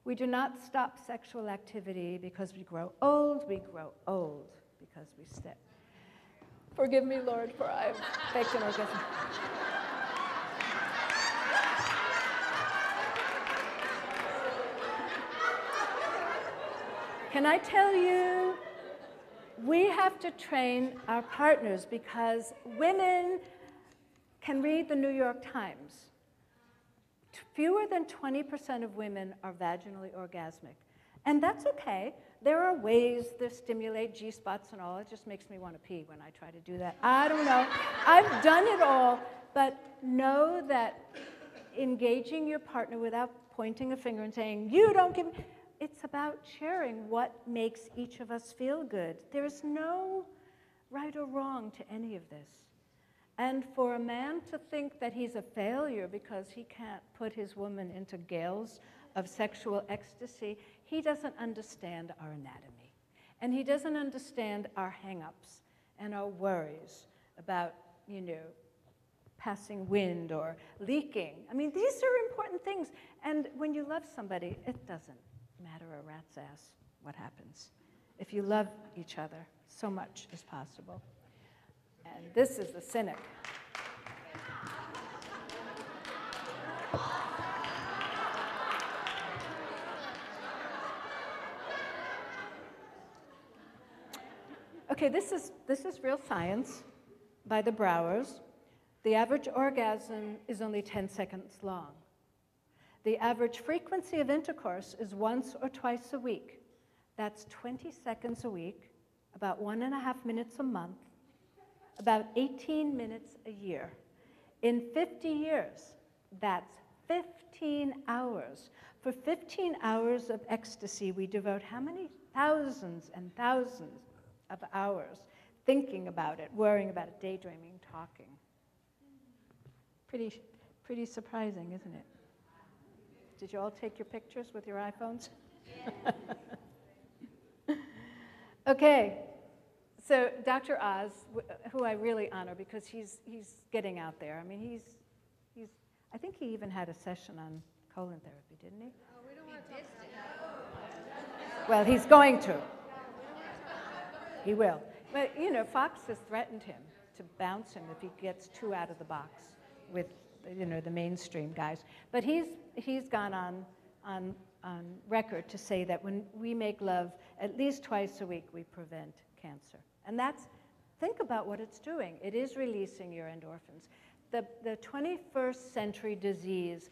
We do not stop sexual activity because we grow old. We grow old because we step. Forgive me, Lord, for I've faked an orgasm. Can I tell you, we have to train our partners, because women can read the New York Times. Fewer than 20% of women are vaginally orgasmic. And that's okay. There are ways to stimulate G-spots and all. It just makes me want to pee when I try to do that. I don't know. I've done it all. But know that engaging your partner without pointing a finger and saying, you don't give me, it's about sharing what makes each of us feel good. There's no right or wrong to any of this. And for a man to think that he's a failure because he can't put his woman into gales of sexual ecstasy, he doesn't understand our anatomy. And he doesn't understand our hang-ups and our worries about, you know, passing wind or leaking. I mean, these are important things. And when you love somebody, it doesn't matter a rat's ass what happens. If you love each other, so much is possible. And this is the cynic. Okay, this is real science. by the Browers, the average orgasm is only 10 seconds long. The average frequency of intercourse is once or twice a week. That's 20 seconds a week, about 1.5 minutes a month, about 18 minutes a year. In 50 years, that's 15 hours. For 15 hours of ecstasy, we devote how many thousands and thousands of hours thinking about it, worrying about it, daydreaming, talking. Pretty surprising, isn't it? Did you all take your pictures with your iPhones? Okay, so Dr. Oz, who I really honor because he's getting out there. I mean, I think he even had a session on colon therapy, didn't he? Oh, we don't want to talk about Well, he's going to. He will. But, you know, Fox has threatened him to bounce him if he gets too out of the box with, you know, the mainstream guys. But he's gone on record to say that when we make love at least twice a week, we prevent cancer. And that's, think about what it's doing. It is releasing your endorphins. The 21st century disease,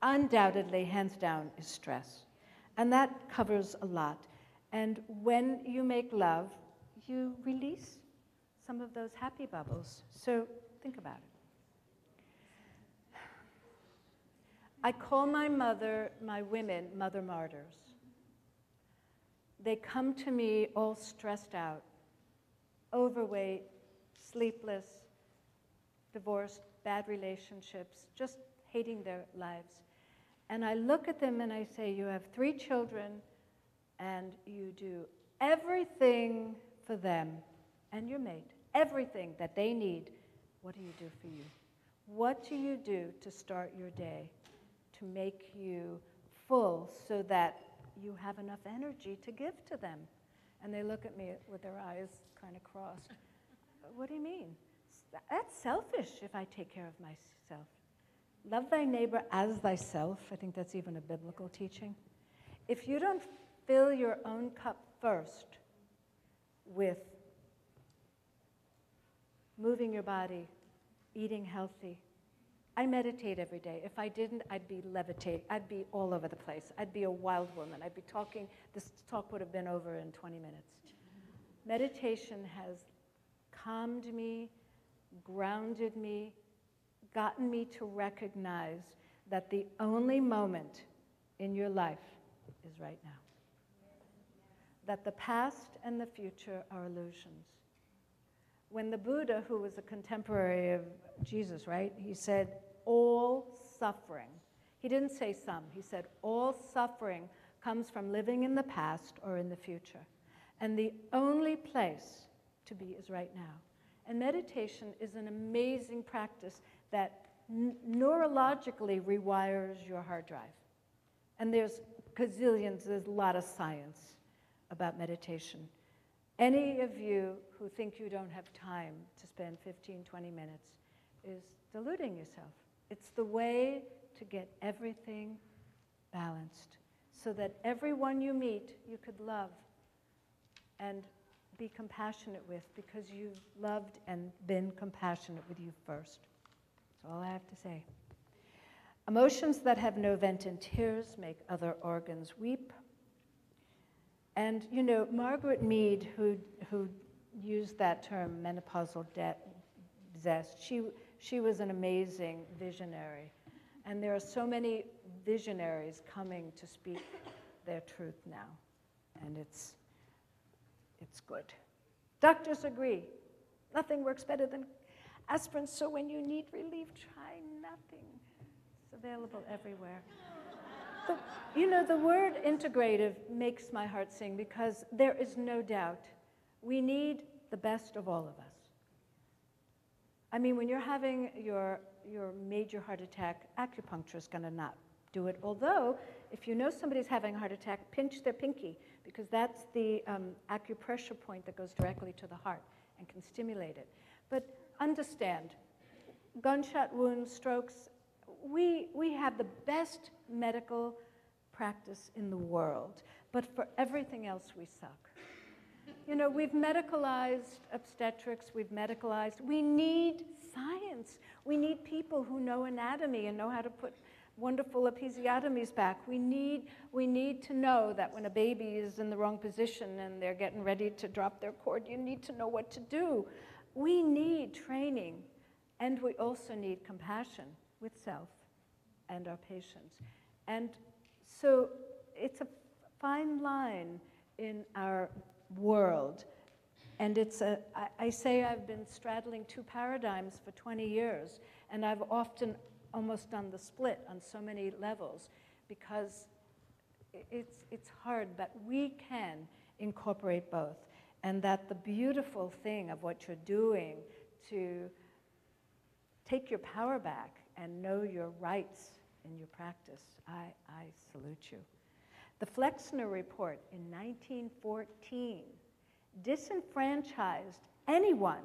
undoubtedly, hands down, is stress. And that covers a lot. And when you make love, you release some of those happy bubbles. So think about it. I call my women, mother martyrs. They come to me all stressed out, overweight, sleepless, divorced, bad relationships, just hating their lives. And I look at them and I say, you have 3 children and you do everything for them and your mate, everything that they need. What do you do for you? What do you do to start your day to make you full so that you have enough energy to give to them? And they look at me with their eyes kind of crossed. What do you mean? That's selfish if I take care of myself. Love thy neighbor as thyself. I think that's even a biblical teaching. If you don't fill your own cup first with moving your body, eating healthy. I meditate every day. If I didn't, I'd be levitating. I'd be all over the place. I'd be a wild woman. I'd be talking. This talk would have been over in 20 minutes. Meditation has calmed me, grounded me, gotten me to recognize that the only moment in your life is right now. That the past and the future are illusions. When the Buddha, who was a contemporary of Jesus, right, he said, all suffering. He didn't say some. He said, all suffering comes from living in the past or in the future. And the only place to be is right now. And meditation is an amazing practice that neurologically rewires your hard drive. And there's a lot of science about meditation. Any of you who think you don't have time to spend 15, 20 minutes is deluding yourself. It's the way to get everything balanced so that everyone you meet you could love and be compassionate with because you've loved and been compassionate with you first. That's all I have to say. Emotions that have no vent in tears make other organs weep. And, you know, Margaret Mead, who used that term, menopausal zest, she was an amazing visionary. And there are so many visionaries coming to speak their truth now. And it's good. Doctors agree. Nothing works better than aspirin, so when you need relief, try nothing. It's available everywhere. You know, the word integrative makes my heart sing because there is no doubt we need the best of all of us. I mean, when you're having your major heart attack, acupuncture is going to not do it. Although, if you know somebody's having a heart attack, pinch their pinky because that's the acupressure point that goes directly to the heart and can stimulate it. But understand, gunshot wounds, strokes, we have the best medical practice in the world, but for everything else we suck. You know, we've medicalized obstetrics, we've medicalized, we need science. We need people who know anatomy and know how to put wonderful episiotomies back. We need to know that when a baby is in the wrong position and they're getting ready to drop their cord, you need to know what to do. We need training, and we also need compassion with self and our patients. And so it's a fine line in our world. And I say I've been straddling two paradigms for 20 years, and I've often almost done the split on so many levels because it's hard, but we can incorporate both. And that the beautiful thing of what you're doing to take your power back and know your rights in your practice, I salute you. The Flexner Report in 1914 disenfranchised anyone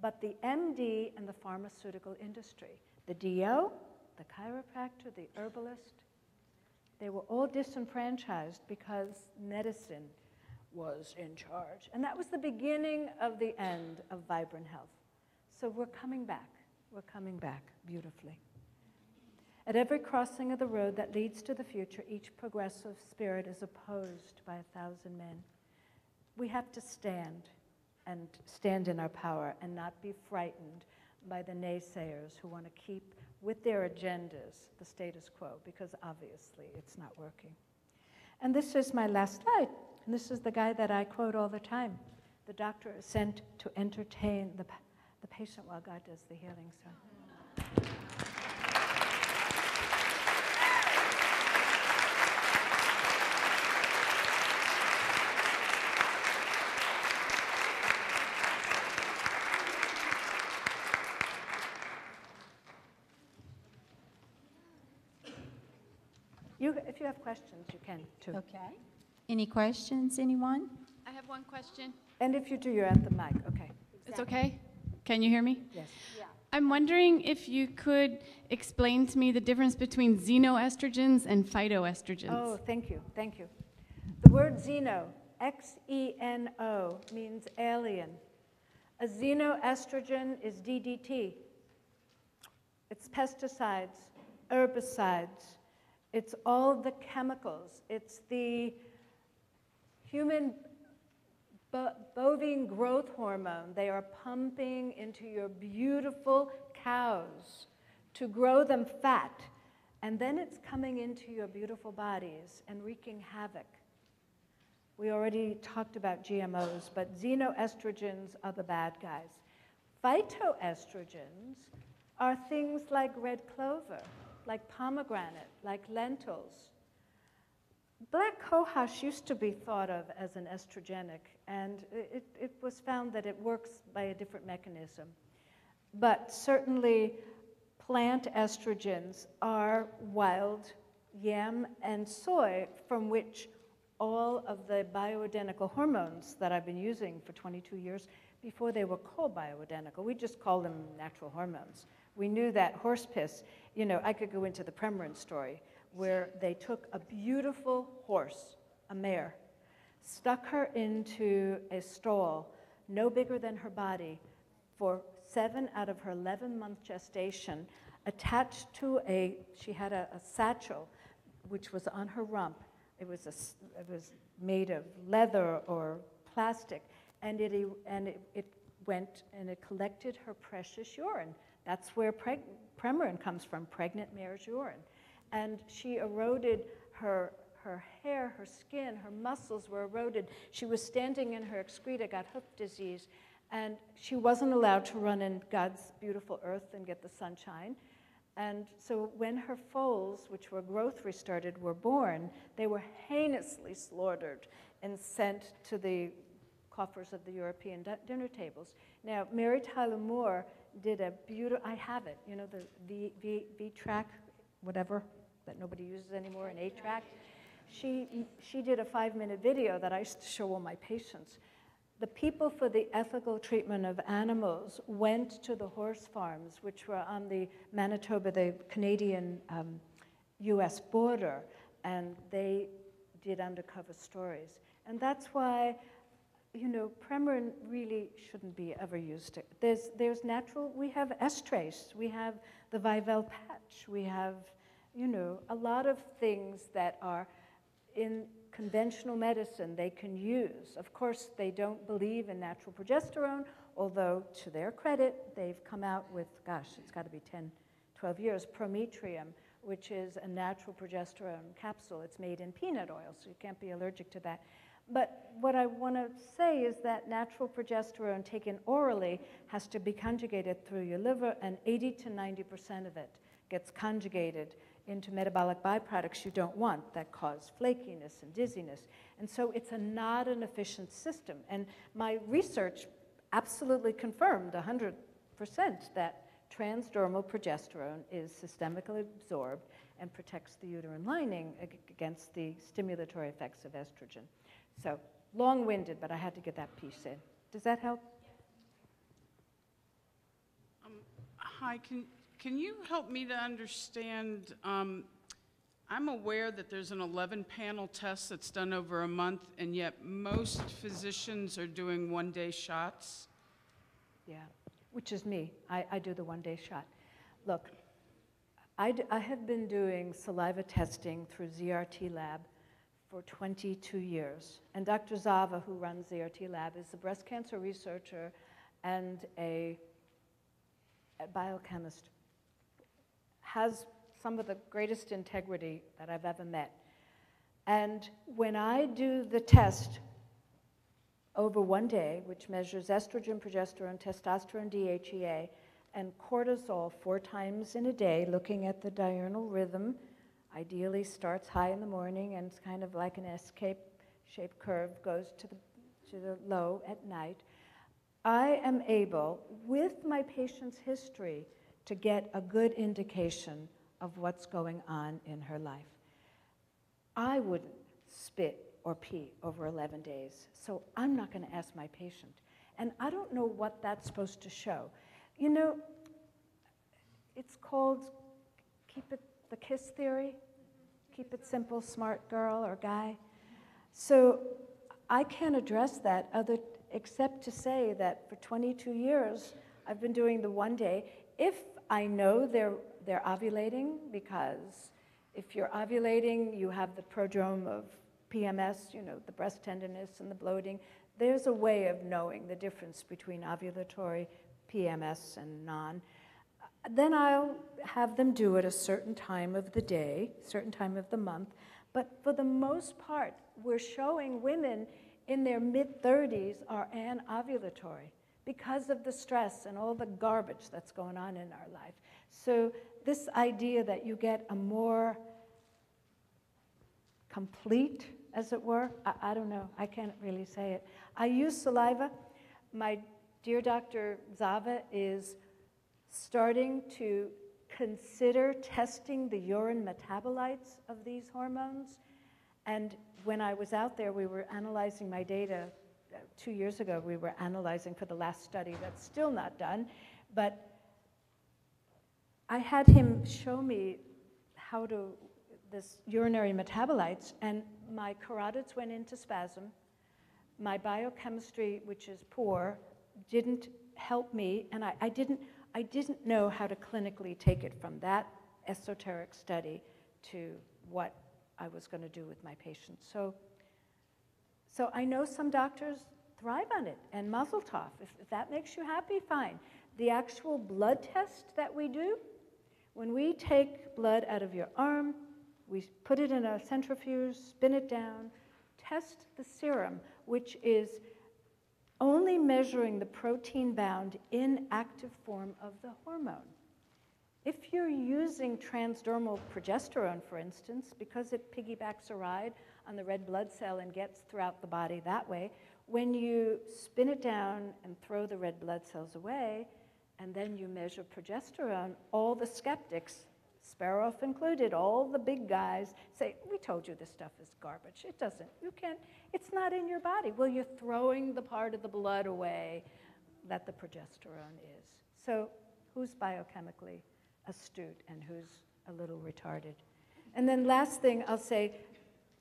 but the MD and the pharmaceutical industry. The DO, the chiropractor, the herbalist, they were all disenfranchised because medicine was in charge. And that was the beginning of the end of vibrant health. So we're coming back beautifully. At every crossing of the road that leads to the future, each progressive spirit is opposed by 1,000 men. We have to stand and stand in our power and not be frightened by the naysayers who want to keep with their agendas the status quo, because obviously it's not working. And this is my last slide. And this is the guy that I quote all the time. The doctor is sent to entertain the patient while God does the healing. So. If you have questions, you can, too. Okay. Any questions, anyone? I have one question. And if you do, you're at the mic. Okay. It's okay? Can you hear me? Yes. Yeah. I'm wondering if you could explain to me the difference between xenoestrogens and phytoestrogens. Oh, thank you. Thank you. The word xeno, X-E-N-O, means alien. A xenoestrogen is DDT. It's pesticides, herbicides. It's all the chemicals. It's the human bovine growth hormone they are pumping into your beautiful cows to grow them fat. And then it's coming into your beautiful bodies and wreaking havoc. We already talked about GMOs, but xenoestrogens are the bad guys. Phytoestrogens are things like red clover, like pomegranate, like lentils. Black cohosh used to be thought of as an estrogenic, and it was found that it works by a different mechanism. But certainly plant estrogens are wild yam and soy, from which all of the bioidentical hormones that I've been using for 22 years, before they were called bioidentical, we just called them natural hormones. We knew that horse piss, you know, I could go into the Premarin story, where they took a beautiful horse, a mare, stuck her into a stall no bigger than her body for 7 out of her 11-month gestation, attached to she had a satchel which was on her rump. It was made of leather or plastic, and it went and it collected her precious urine. That's where Premarin comes from, pregnant mare's urine. And she eroded her hair, her skin, her muscles were eroded. She was standing in her excreta, got hoof disease, and she wasn't allowed to run in God's beautiful earth and get the sunshine. And so when her foals, which were growth restarted, were born, they were heinously slaughtered and sent to the coffers of the European dinner tables. Now, Mary Tyler Moore did a beautiful, I have it, you know, the V-track, whatever, that nobody uses anymore, an 8-track. She did a 5-minute video that I used to show all my patients. The people for the ethical treatment of animals went to the horse farms, which were on the Manitoba, the Canadian US border, and they did undercover stories. And that's why you know, Premarin really shouldn't be ever used. There's natural, we have estrace, we have the Vivel patch, we have, you know, a lot of things that are in conventional medicine they can use. Of course, they don't believe in natural progesterone, although to their credit, they've come out with, gosh, it's got to be 10, 12 years, Prometrium, which is a natural progesterone capsule. It's made in peanut oil, so you can't be allergic to that. But what I want to say is that natural progesterone taken orally has to be conjugated through your liver, and 80 to 90% of it gets conjugated into metabolic byproducts you don't want that cause flakiness and dizziness. And so it's not an efficient system. And my research absolutely confirmed 100% that transdermal progesterone is systemically absorbed and protects the uterine lining against the stimulatory effects of estrogen. So long-winded, but I had to get that piece in. Does that help? Hi, can you help me to understand? I'm aware that there's an 11-panel test that's done over a month, and yet most physicians are doing one-day shots. Yeah, which is me. I do the one-day shot. Look, I have been doing saliva testing through ZRT Lab for 22 years. And Dr. Zava, who runs ZRT Lab, is a breast cancer researcher and a biochemist. Has some of the greatest integrity that I've ever met. And when I do the test over one day, which measures estrogen, progesterone, testosterone, DHEA, and cortisol 4 times in a day, looking at the diurnal rhythm, ideally starts high in the morning and it's kind of like an S-shaped curve, goes to the low at night. I am able, with my patient's history, to get a good indication of what's going on in her life. I wouldn't spit or pee over 11 days, so I'm not going to ask my patient. And I don't know what that's supposed to show. You know, it's called, keep it the KISS theory, keep it simple, smart girl or guy. So I can't address that except to say that for 22 years, I've been doing the one day. If I know they're ovulating, because if you're ovulating, you have the prodrome of PMS, you know, the breast tenderness and the bloating. There's a way of knowing the difference between ovulatory PMS and non. Then I'll have them do it a certain time of the day, certain time of the month. But for the most part, we're showing women in their mid-30s are anovulatory because of the stress and all the garbage that's going on in our life. So this idea that you get a more complete, as it were, I don't know, I can't really say it. I use saliva. My dear Dr. Zava is starting to consider testing the urine metabolites of these hormones. And when I was out there, we were analyzing my data 2 years ago. We were analyzing for the last study that's still not done. But I had him show me how to, this urinary metabolites, and my carotids went into spasm. My biochemistry, which is poor, didn't help me, and I didn't know how to clinically take it from that esoteric study to what I was going to do with my patients. So I know some doctors thrive on it, and mazel tov. If that makes you happy, fine. The actual blood test that we do, when we take blood out of your arm, we put it in a centrifuge, spin it down, test the serum, which is only measuring the protein-bound inactive form of the hormone. If you're using transdermal progesterone, for instance, because it piggybacks a ride on the red blood cell and gets throughout the body that way, when you spin it down and throw the red blood cells away, and then you measure progesterone, all the skeptics, Sparoff included, all the big guys say, we told you this stuff is garbage. It doesn't, you can't, it's not in your body. Well, you're throwing the part of the blood away that the progesterone is. So who's biochemically astute and who's a little retarded? And then last thing I'll say,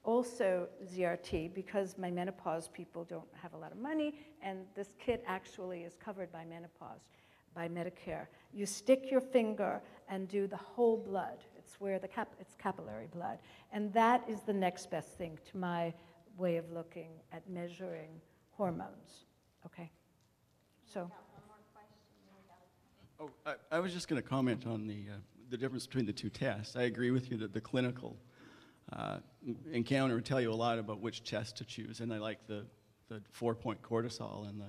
also ZRT, because my menopause people don't have a lot of money, and this kit actually is covered by menopause, by Medicare. You stick your finger and do the whole blood. It's where it's capillary blood. And that is the next best thing to my way of looking at measuring hormones. Okay? So. Oh, I was just going to comment on the difference between the two tests. I agree with you that the clinical encounter would tell you a lot about which test to choose, and I like the 4-point cortisol and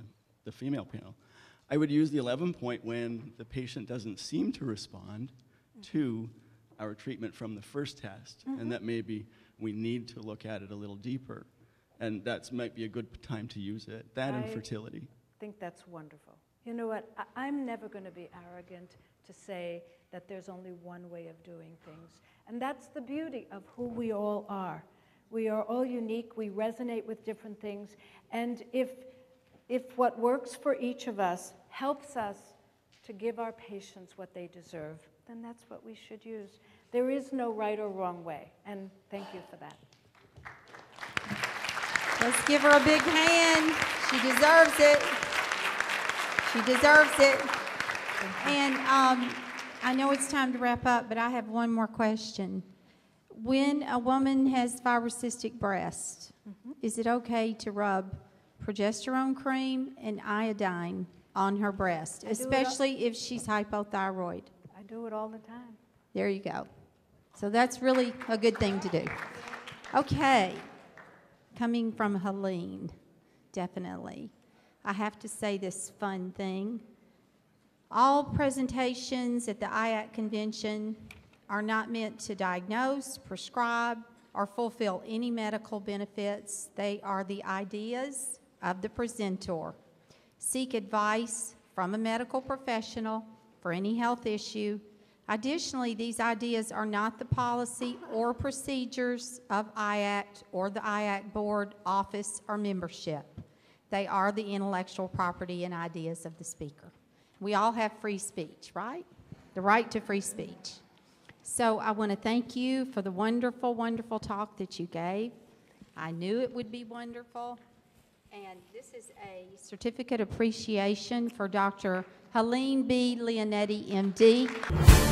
the female panel. I would use the 11-point when the patient doesn't seem to respond to our treatment from the first test, and that maybe we need to look at it a little deeper, and that might be a good time to use it. That and fertility. I think that's wonderful. You know what? I'm never going to be arrogant to say that there's only one way of doing things. And that's the beauty of who we all are. We are all unique. We resonate with different things. And if what works for each of us helps us to give our patients what they deserve, then that's what we should use. There is no right or wrong way. And thank you for that. Let's give her a big hand. She deserves it. She deserves it. And I know it's time to wrap up, but I have one more question. When a woman has fibrocystic breast, is it okay to rub progesterone cream and iodine on her breast, especially if she's hypothyroid? I do it all the time. There you go. So that's really a good thing to do. Okay. Coming from Helene, definitely. I have to say this fun thing. All presentations at the IAC convention are not meant to diagnose, prescribe, or fulfill any medical benefits. They are the ideas of the presenter. Seek advice from a medical professional for any health issue. Additionally, these ideas are not the policy or procedures of IAC or the IAC board, office, or membership. They are the intellectual property and ideas of the speaker. We all have free speech, right? The right to free speech. So I want to thank you for the wonderful, wonderful talk that you gave. I knew it would be wonderful. And this is a certificate appreciation for Dr. Helene B. Leonetti, MD.